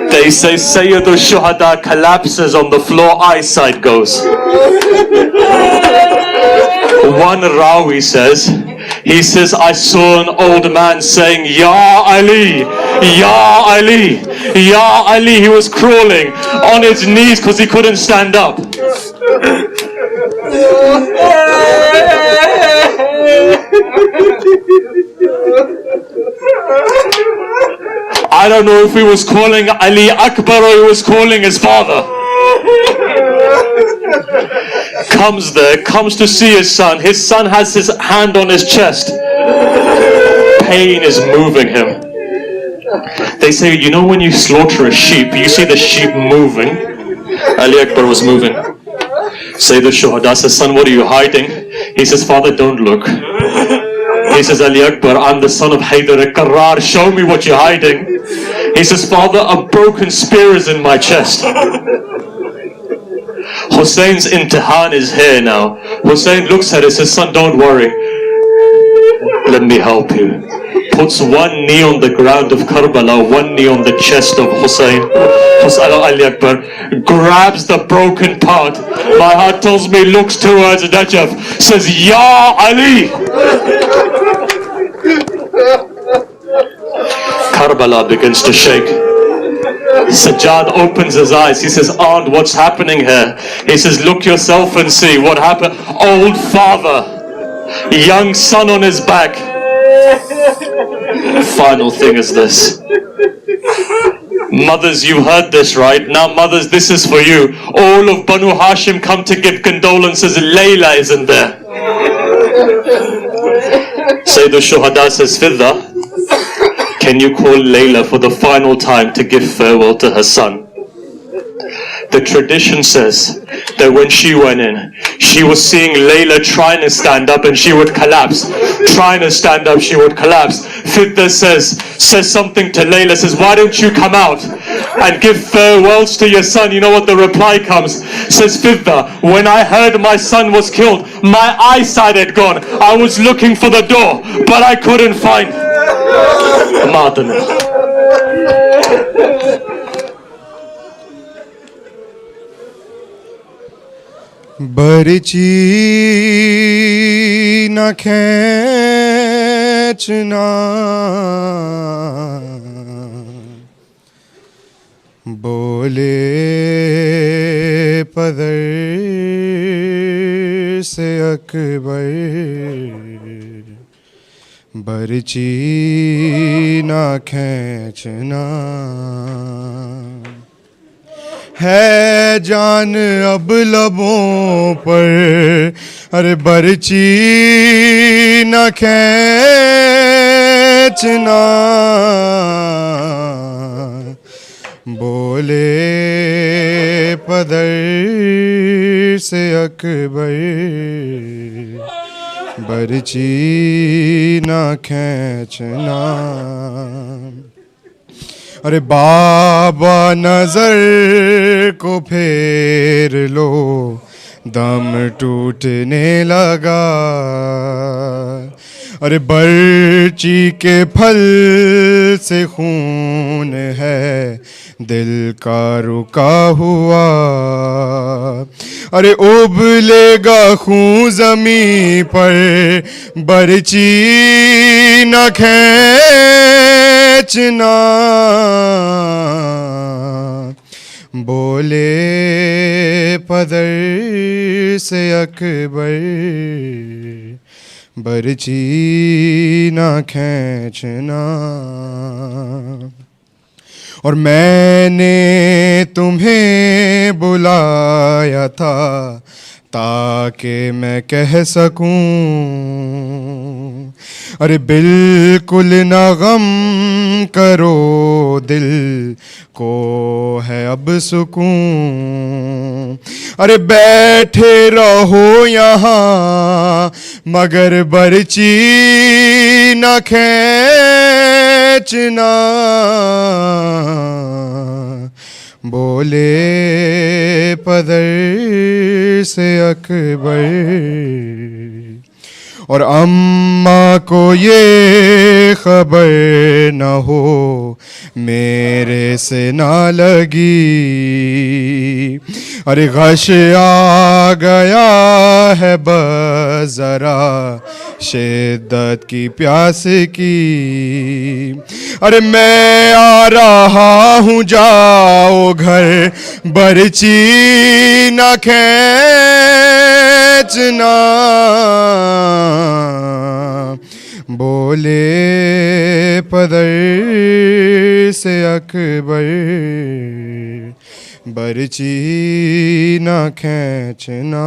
They say Sayyid al-Shuhada collapses on the floor, eyesight goes. One Rawi says, he says, I saw an old man saying, Ya Ali, Ya Ali, Ya Ali. He was crawling on his knees because he couldn't stand up. I don't know if he was calling Ali Akbar or he was calling his father. Comes there, comes to see his son. His son has his hand on his chest. Pain is moving him. They say, you know when you slaughter a sheep, you see the sheep moving. Ali Akbar was moving. Sayyid al-Shuhada says, son, what are you hiding? He says, father, don't look. He says, Ali Akbar, I'm the son of Haydar al-Qarrar. Show me what you're hiding. He says, father, a broken spear is in my chest. Hussein's imtihan is here now. Hussein looks at it, says, son, don't worry. Let me help you. Puts one knee on the ground of Karbala, one knee on the chest of Hussein. Ali Akbar grabs the broken part. My heart tells me, looks towards Najaf, says, Ya Ali. Karbala begins to shake. Sajjad opens his eyes. He says, aunt, what's happening here? He says, look yourself and see what happened. Old father, young son on his back. Final thing is this. Mothers, you heard this, right? Now mothers, this is for you. All of Banu Hashim come to give condolences. Layla isn't there. Sayyid al-Shuhada says, Fidda, can you call Layla for the final time to give farewell to her son? The tradition says that when she went in, she was seeing Layla trying to stand up and she would collapse. Trying to stand up, she would collapse. Fidda says something to Layla, says, why don't you come out and give farewells to your son? You know what the reply comes? Says Fidda, when I heard my son was killed, my eyesight had gone. I was looking for the door, but I couldn't find martyrdom. برچی نہ کھینچنا بولے پدر سے اکبر برچی نہ کھینچنا ہے جان اب لبوں پر ارے برچی نہ کھینچنا بولے پدر سے اکبر برچی نہ کھینچنا ارے بابا نظر کو پھیر لو دم ٹوٹنے لگا ارے برچی کے پھل سے خون ہے دل کا رکا ہوا ارے ابلے گا خون زمیں پر برچی نہ کھینچنا بولے پدر سے اکبر برچی نہ کھینچنا اور میں نے تمہیں بلایا تھا تاکہ میں کہہ سکوں ارے بالکل نہ غم کرو دل کو ہے اب سکون ارے بیٹھے رہو یہاں مگر برچی نہ کھینچنا بولے پدر سے اکبر اور اماں کو یہ خبر نہ ہو میرے سے نہ لگی ارے غش آ گیا ہے بس ذرا شدت کی پیاس کی ارے میں آ رہا ہوں جاؤ گھر برچی نہ کھینچنا بولے پدر سے اکبر برچی نہ کھینچنا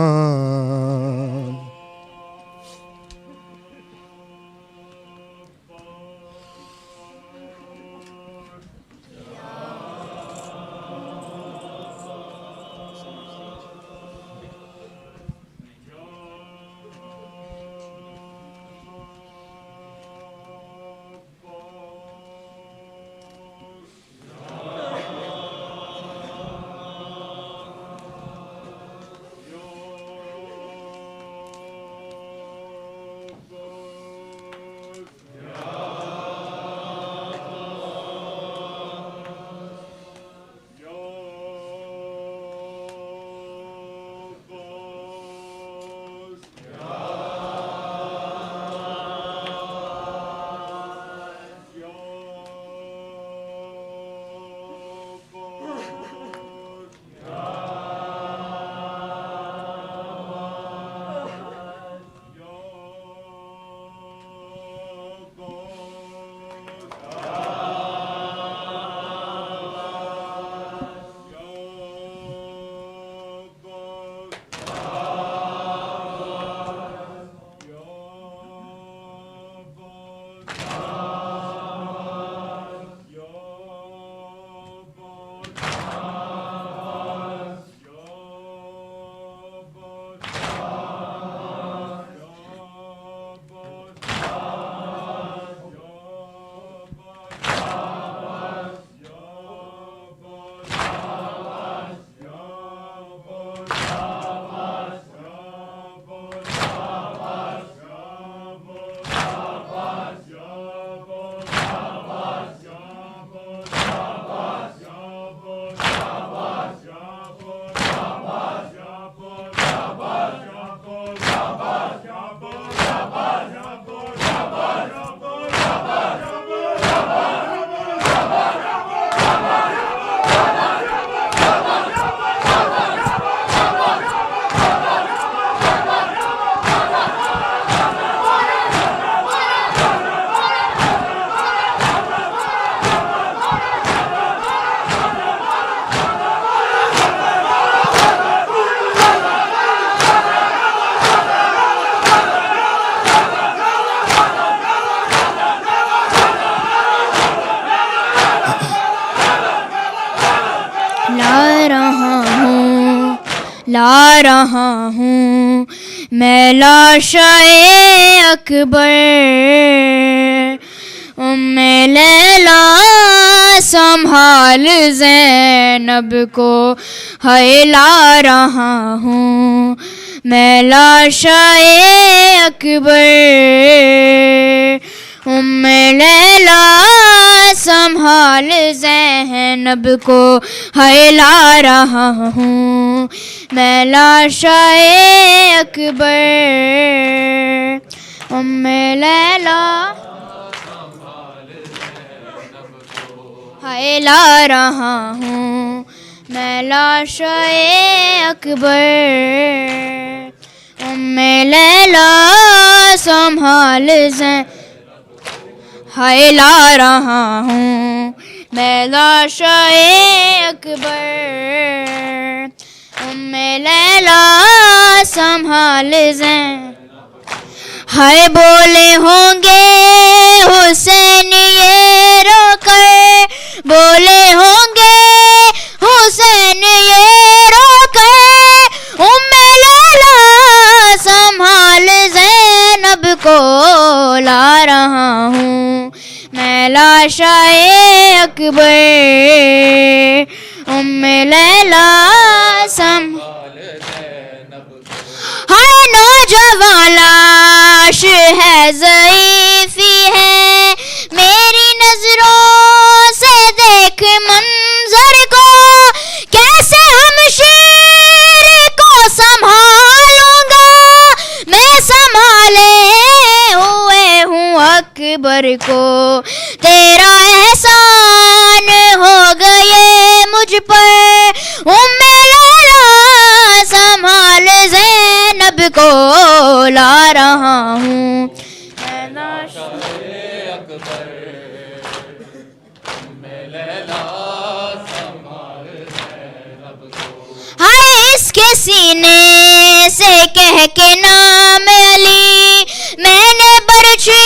لا رہا ہوں میں لاشائے اکبر ام لیلا سنبھال زینب کو ہے لا رہا ہوں میں لاشائے اکبر ام لیلا سنبھال زینب کو ہے لا رہا ہوں میں لاشائے اکبر ام لیلا ہے لا رہا ہوں میں لاشائے اکبر ام لیلا سنبھال ہے لا رہا ہوں میں لاشائے اکبر ام لیلا سنبھال ہے بولے ہوں گے حسین یہ رو کر بولے ہوں گے حسین یہ رو کر ام لیلا سنبھال زینب کو لا رہا ہوں میں لاشائے اکبر ام لیلا سنبھال ہر نوجوان لاش ہے ضعیفی ہے میری نظروں سے دیکھ منظر کو کیسے ہم شیر کو سنبھالوں گا میں سنبھالے ہوئے ہوں اکبر کو تیرا احسان ہو گئے مجھ پر ام لیلا سنبھال زینب کو لا رہا ہوں میں لاشائے اکبر ام لیلا سنبھال زینب کو ہائے اس کے سینے سے کہہ کے نام علی میں نے برچھی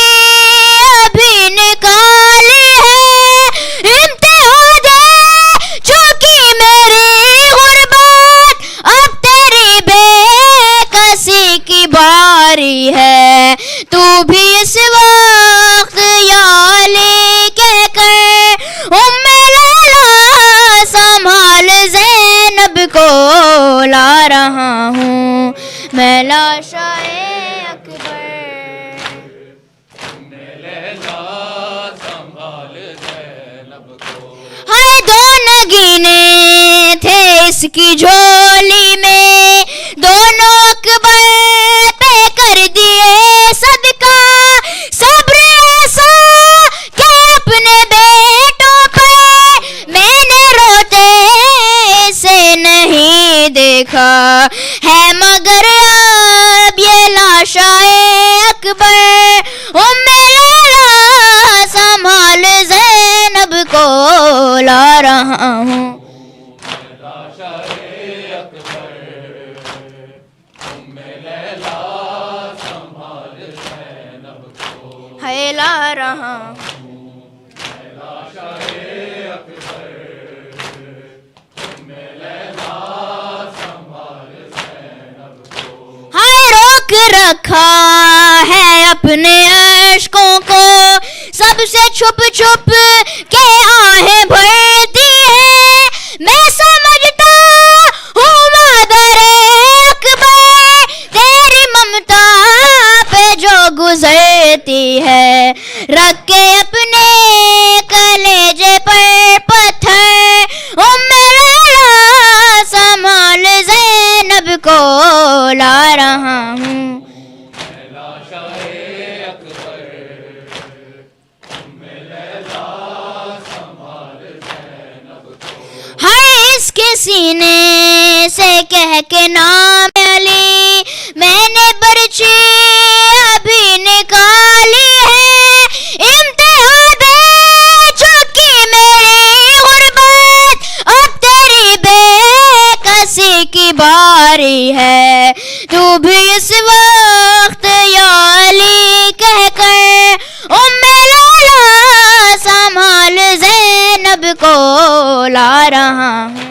ابھی نکالی ہے امتحان دے چونکہ میری غربت اب تیری بے کسی کی باری ہے تو بھی اس وقت یا علی کہہ کر ام لیلا سنبھال زینب کو لا رہا ہوں میں لاشائے اکبر ہائے دو نگینے تھے اس کی جھولی میں دونوں اکبر پہ کر دیے صدقہ صبر ایسا کہ اپنے بیٹوں پہ میں نے روتے سے نہیں دیکھا ہے مگر اب یہ لاشائے اکبر ام لیلا سنبھال زینب کو لا رہا ہوں لاشائے اکبر ام لیلا سنبھال زینب کو ہے لا رہا ہوں لاشائے اکبر ام لیلا سنبھال زینب کو ہائے روک رکھا ہے اپنے عشقوں کو سب سے چھپ چھپ کے آہیں بھرتی ہے میں سمجھتا ہوں مادر اکبر تیری ممتا پہ جو گزرتی ہے رکھ کے اپنے کلیجے پر پتھر ام لیلا سنبھال زینب کو لا رہا ہوں اس کے سینے سے کہہ کے نام علی میں نے برچھی ابھی نکالی ہے امتحان دے چونکہ میری غربت اب تیری بے کسی کی باری ہے تو بھی اس وقت یا علی کہہ کر ام لیلا سنبھال زینب کو لا رہا ہوں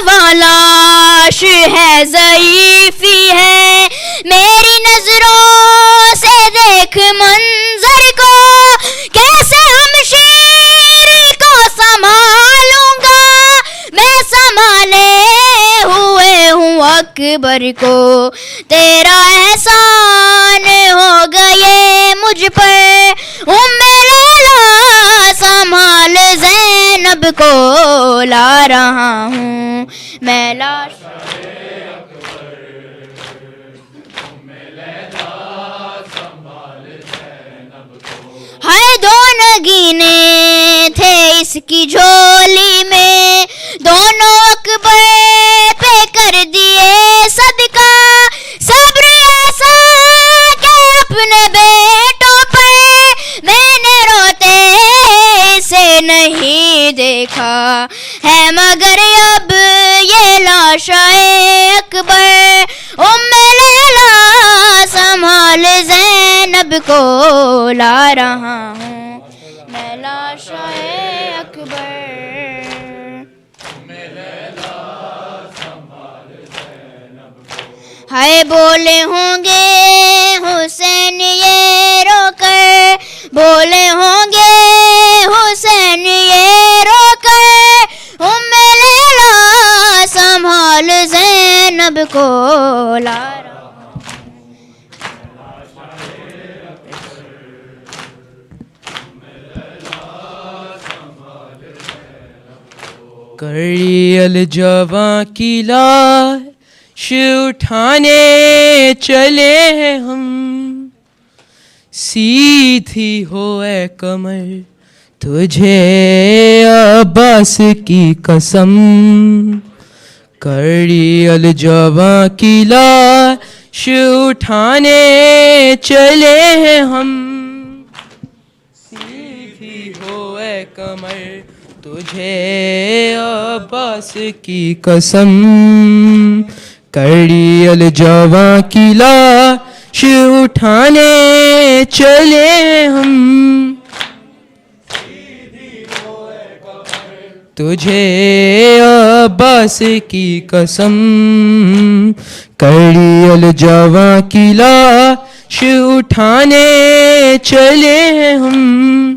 والاش ہے ضعیفی ہے میری نظروں سے دیکھ منظر کو کیسے ہمشیر کو سنبھالوں گا میں سنبھالے ہوئے ہوں اکبر کو تیرا احسان ہو گئے مجھ پر لیلا سنبھال زینب کو لا رہا ہوں میں لاش ہائے دو نگینے تھے اس کی جھولی میں دونوں اکبر پہ کر دیے صدقہ صبر ایسا کہ اپنے بیٹوں پر میں نے روتے سے نہیں دیکھا ہے مگر اب یہ لاشائے اکبر لیلا سنبھال زینب کو لا رہا ہوں میں لاشائے اکبر ہائے بولے ہوں گے حسین یہ رو کر بولے ہوں گے حسین یہ رو کر لیلا سنبھال زینب کو لا کڑی الجواں کی لاش اٹھانے چلے ہیں ہم سیدھی ہو اے کمر تجھے عباس کی قسم کڑی الجواں کی لاش اٹھانے چلے ہیں ہم سیدھی ہو اے کمر تجھے عباس کی قسم کڑی الجواں کی لاش اٹھانے چلے ہم تجھے عباس کی قسم کڑی الجواں کی لاش اٹھانے چلے ہم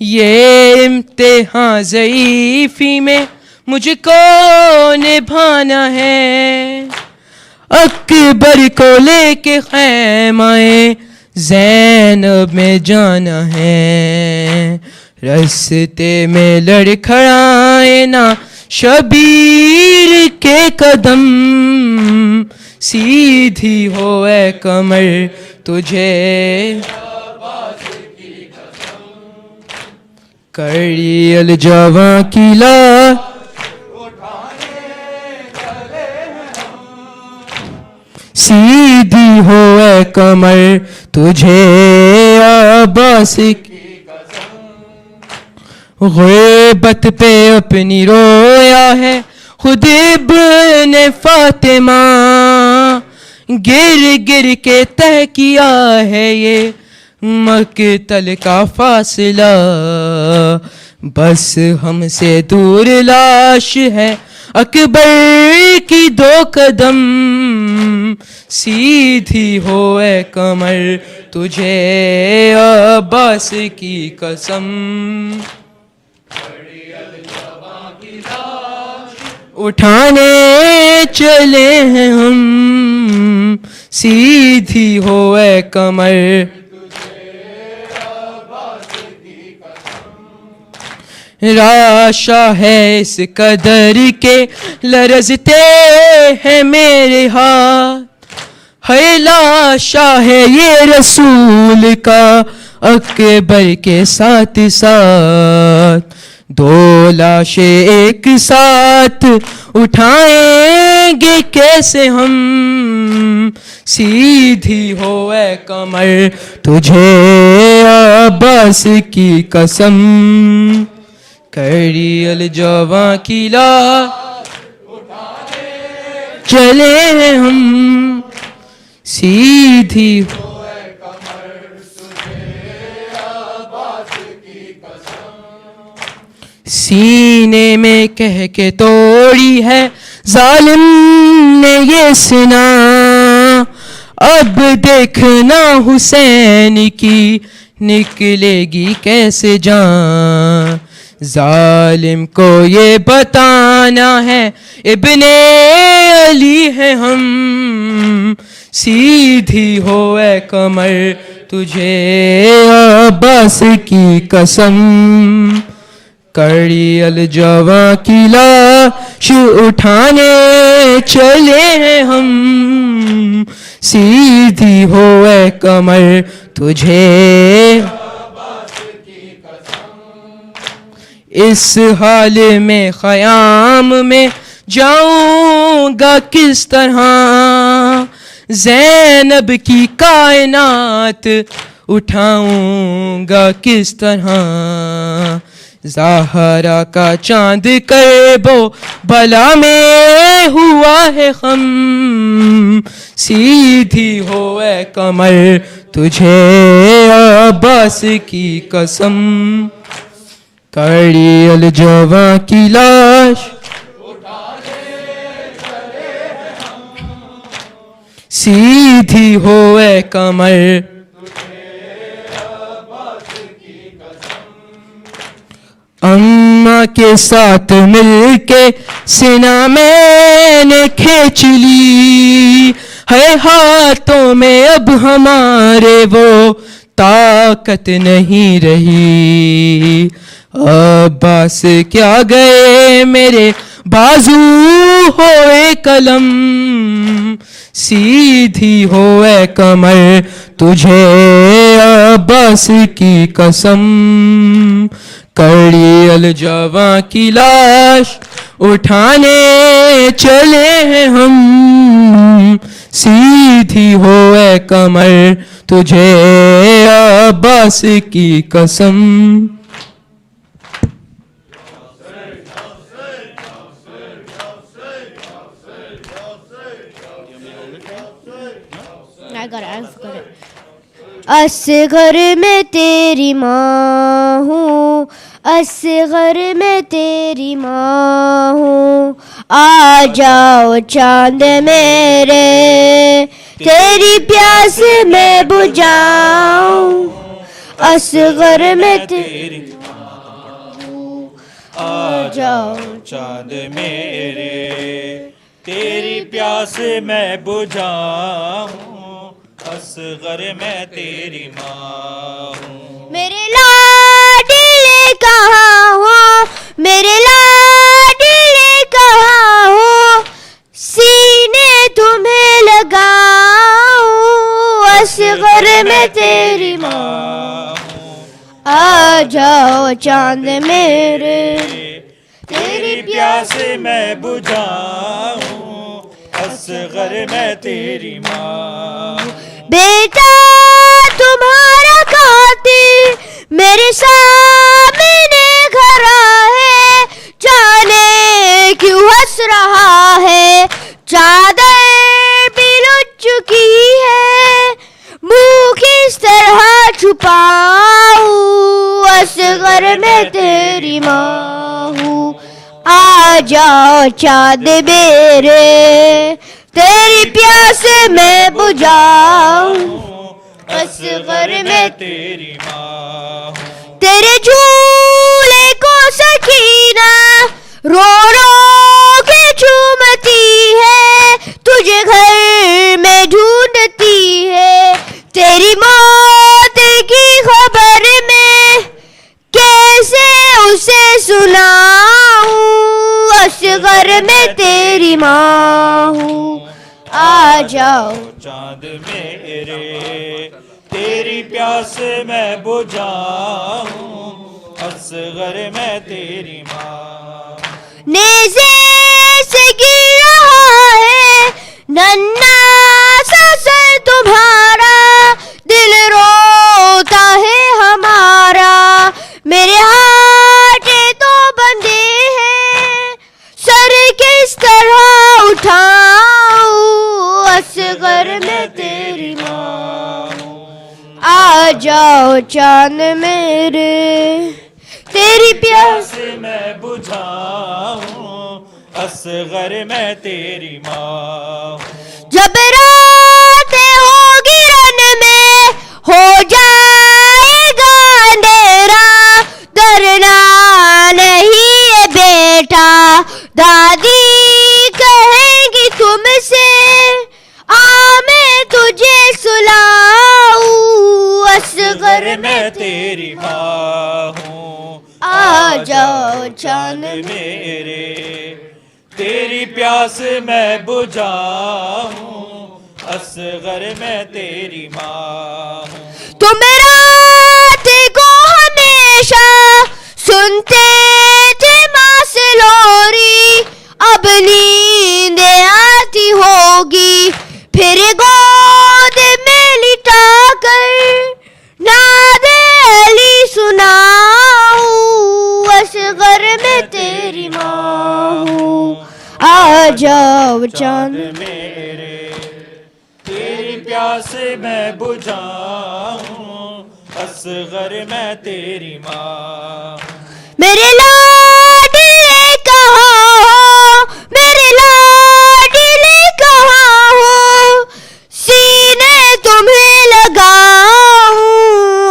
یہ امتحان ضعیفی میں مجھ کو نبھانا ہے اکبر کو لے کے خیمہ زینب میں جانا ہے رستے میں لڑکھڑائے نا شبیر کے قدم سیدھی ہو اے کمر تجھے کڑی الجواں کی لاش سیدھی ہو اے کمر تجھے عباس کی غیبت پہ اپنی رویا ہے خود ابن فاطمہ گر گر کے طے کیا ہے یہ مقتل کا فاصلہ بس ہم سے دور لاش ہے اکبر کی دو قدم سیدھی ہو اے کمر تجھے عباس کی قسم اٹھانے چلے ہیں ہم سیدھی ہو اے کمر راشا ہے اس قدر کے لرزتے ہیں میرے ہاتھ ہے لاشا ہے یہ رسول کا اکبر کے ساتھ ساتھ دو لاشیں ایک ساتھ اٹھائیں گے کیسے ہم سیدھی ہو اے کمر تجھے عباس کی قسم کڑی الجواں کی لاش چلے ہیں ہم سیدھی سینے میں کہہ کے توڑی ہے ظالم نے یہ سنا. اب دیکھنا حسین کی نکلے گی کیسے جان. ظالم کو یہ بتانا ہے ابن علی ہے ہم. سیدھی ہو اے کمر تجھے عباس کی قسم. کڑی الجواں کی لاش اٹھانے چلے ہیں ہم. سیدھی ہو اے کمر تجھے اس حال میں خیام میں جاؤں گا کس طرح. زینب کی کائنات اٹھاؤں گا کس طرح. زہرا کا چاند کربو بلا میں ہوا ہے خم. سیدھی ہو اے کمر تجھے عباس کی قسم. کڑی الجواں کی لاش سیدھی ہو اے کمر اماں کے ساتھ مل کے سینہ میں نے کھینچ لی ہے. ہاتھوں میں اب ہمارے وہ طاقت نہیں رہی. عباس کیا گئے میرے بازو ہوئے قلم. سیدھی ہو اے کمر تجھے عباس کی قسم. کڑی الجواں کی لاش اٹھانے چلے ہیں ہم. سیدھی ہو اے کمر تجھے عباس کی قسم. اصغر میں تیری ماں ہوں, اصغر میں تیری ماں ہوں, آ جاؤ چاند میرے تیری پیاس میں بجھاؤں. اصغر میں تیری ماں ہوں, آ جاؤ چاند میرے تیری پیاس میں بجھاؤں. اصغر میں تیری ماں ہوں. میرے لاڈلے کہاں ہو, میرے لاڈلے کہاں ہو, سینے تمہیں لگاؤں. اصغر میں تیری ماں ہوں, آ جاؤ چاند میرے تیری پیاس میں بجھاؤں. اصغر میں تیری ماں. بیٹا تمہارا قاتل میرے سامنے کھڑا ہے, جانے کیوں ہنس رہا ہے. چادر بھی لٹ چکی ہے, منہ کس طرح چھپاؤں. اصغر میں تیری ماں ہوں, آ جاؤ چاند میرے تیری پیاس میں بجھاؤں. اصغر میں تیری ماں ہوں. تیرے جھولے کو سکینہ رو رو کے چومتی ہے, تجھے گھر میں ڈھونڈتی ہے. تیری موت کی خبر میں کیسے اسے سناؤں. اصغر میں تیری ماں ہوں, آ جاؤ چاند میرے تیری پیاس میں بجھاؤں. اصغر میں تیری ماں. نیزے سے گر رہا ہے ننھا سا سر تمہارا, دل روتا ہے ہمارا. میرے ہاتھ تو بندے ہیں, سر کس طرح اٹھاؤں. اصغر میں تیری ماں ہوں, آ جاؤ چاند میرے تیری پیاس میں بجھاؤں اصغر میں تیری ماں ہوں جب رات ہوگی رن میں ہو جائے گا اندھیرا ڈرنا نہیں ہے بیٹا دادی کہیں گی تم سے آ میں تجھے سلاؤں اصغر میں تیری ماں ہوں آ جاؤ چاند میرے تیری پیاس میں بجھاؤں اصغر میں تیری ماں ہوں تم رات کو ہمیشہ سنتے تھے ماں سے لوری اب نیند آتی ہوگی پھر گود میں لٹا کر ناد علی سناؤں اصغر میں تیری ماں ہوں آ جاؤ چاند میرے تیری پیاس میں بجھاؤں اصغر میں تیری ماں میرے لاڈلے کہاں ہو میرے لاڈلے کہاں ہو سینے تمہیں لگاؤں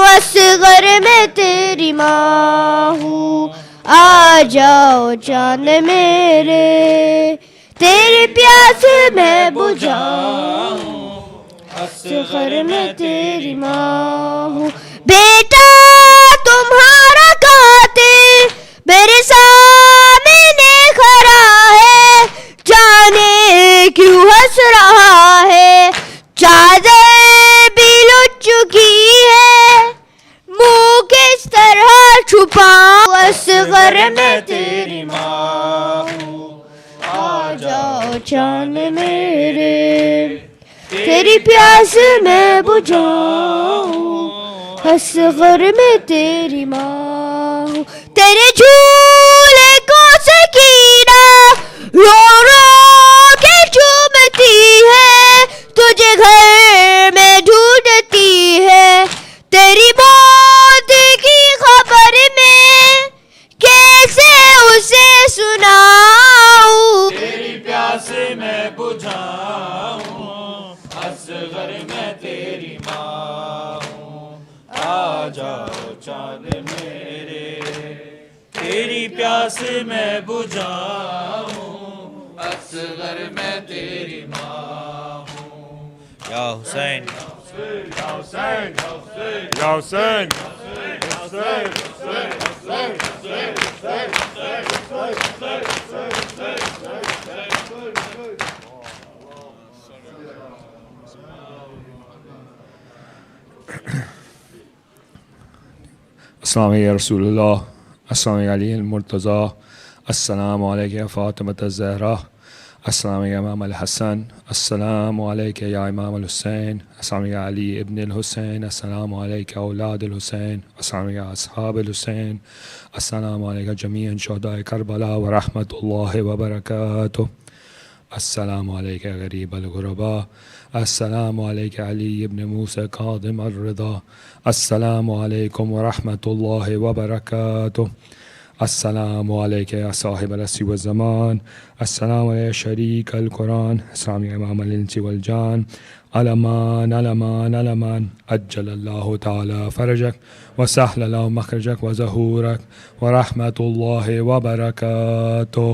اصغر میں تیری ماں ہوں آ جاؤ چاند میرے تیری پیاس میں بجھاؤں اصغر میں تیری ماں ہوں بیٹا تمہارا قاتل میرے سامنے کھڑا ہے جانے کیوں ہنس رہا ہے چادر بھی لٹ چکی ہے منہ کس طرح چھپاؤں اصغر میں تیری ماں ہوں آ جاؤ چاند میرے تیری پیاس میں بجھاؤں اصغر میں تیری ماں ہوں تیرے جھولے کو سکینہ رو رو کے چومتی ہے تجھے گھر میں ڈھونڈتی ہے تیری موت کی خبر میں کیسے اسے سناؤں تیری پیاس میں بجھاؤں اصغر میں تیری ماں ہوں آ جاؤ چاند میرے تیری پیاس میں بجھاؤں اصغر میں تیری ماں ہوں یا حسین یا حسین یا حسین السلام علیکم رسول اللہ السلام علیہ المرتضیٰ السلام علیکم فاطمۃ الزہرا السلام علیکم امام الحسن السلام علیکم یا امام الحسین السلام علیکم علی ابن الحسین السلام علیکم اولاد الحسین السلام علیکم اصحاب الحسین السلام علیکم جمیع شہداء کربلا ورحمۃ اللہ وبرکاتہ السلام علیکم غریب الغرباء السلام علیکم علی ابن موسیٰ کاظم الرضا السلام علیکم ورحمۃ اللہ وبرکاتہ السلام علیکم یا صاحب العصر والزمان السلام علیکم شریک القرآن السلام علیکم امام الانس والجان علمان علمان علمان اجل اللہ تعالی فرجک وسهل اللہ مخرجک وظہورک ورحمۃ اللہ وبرکاتہ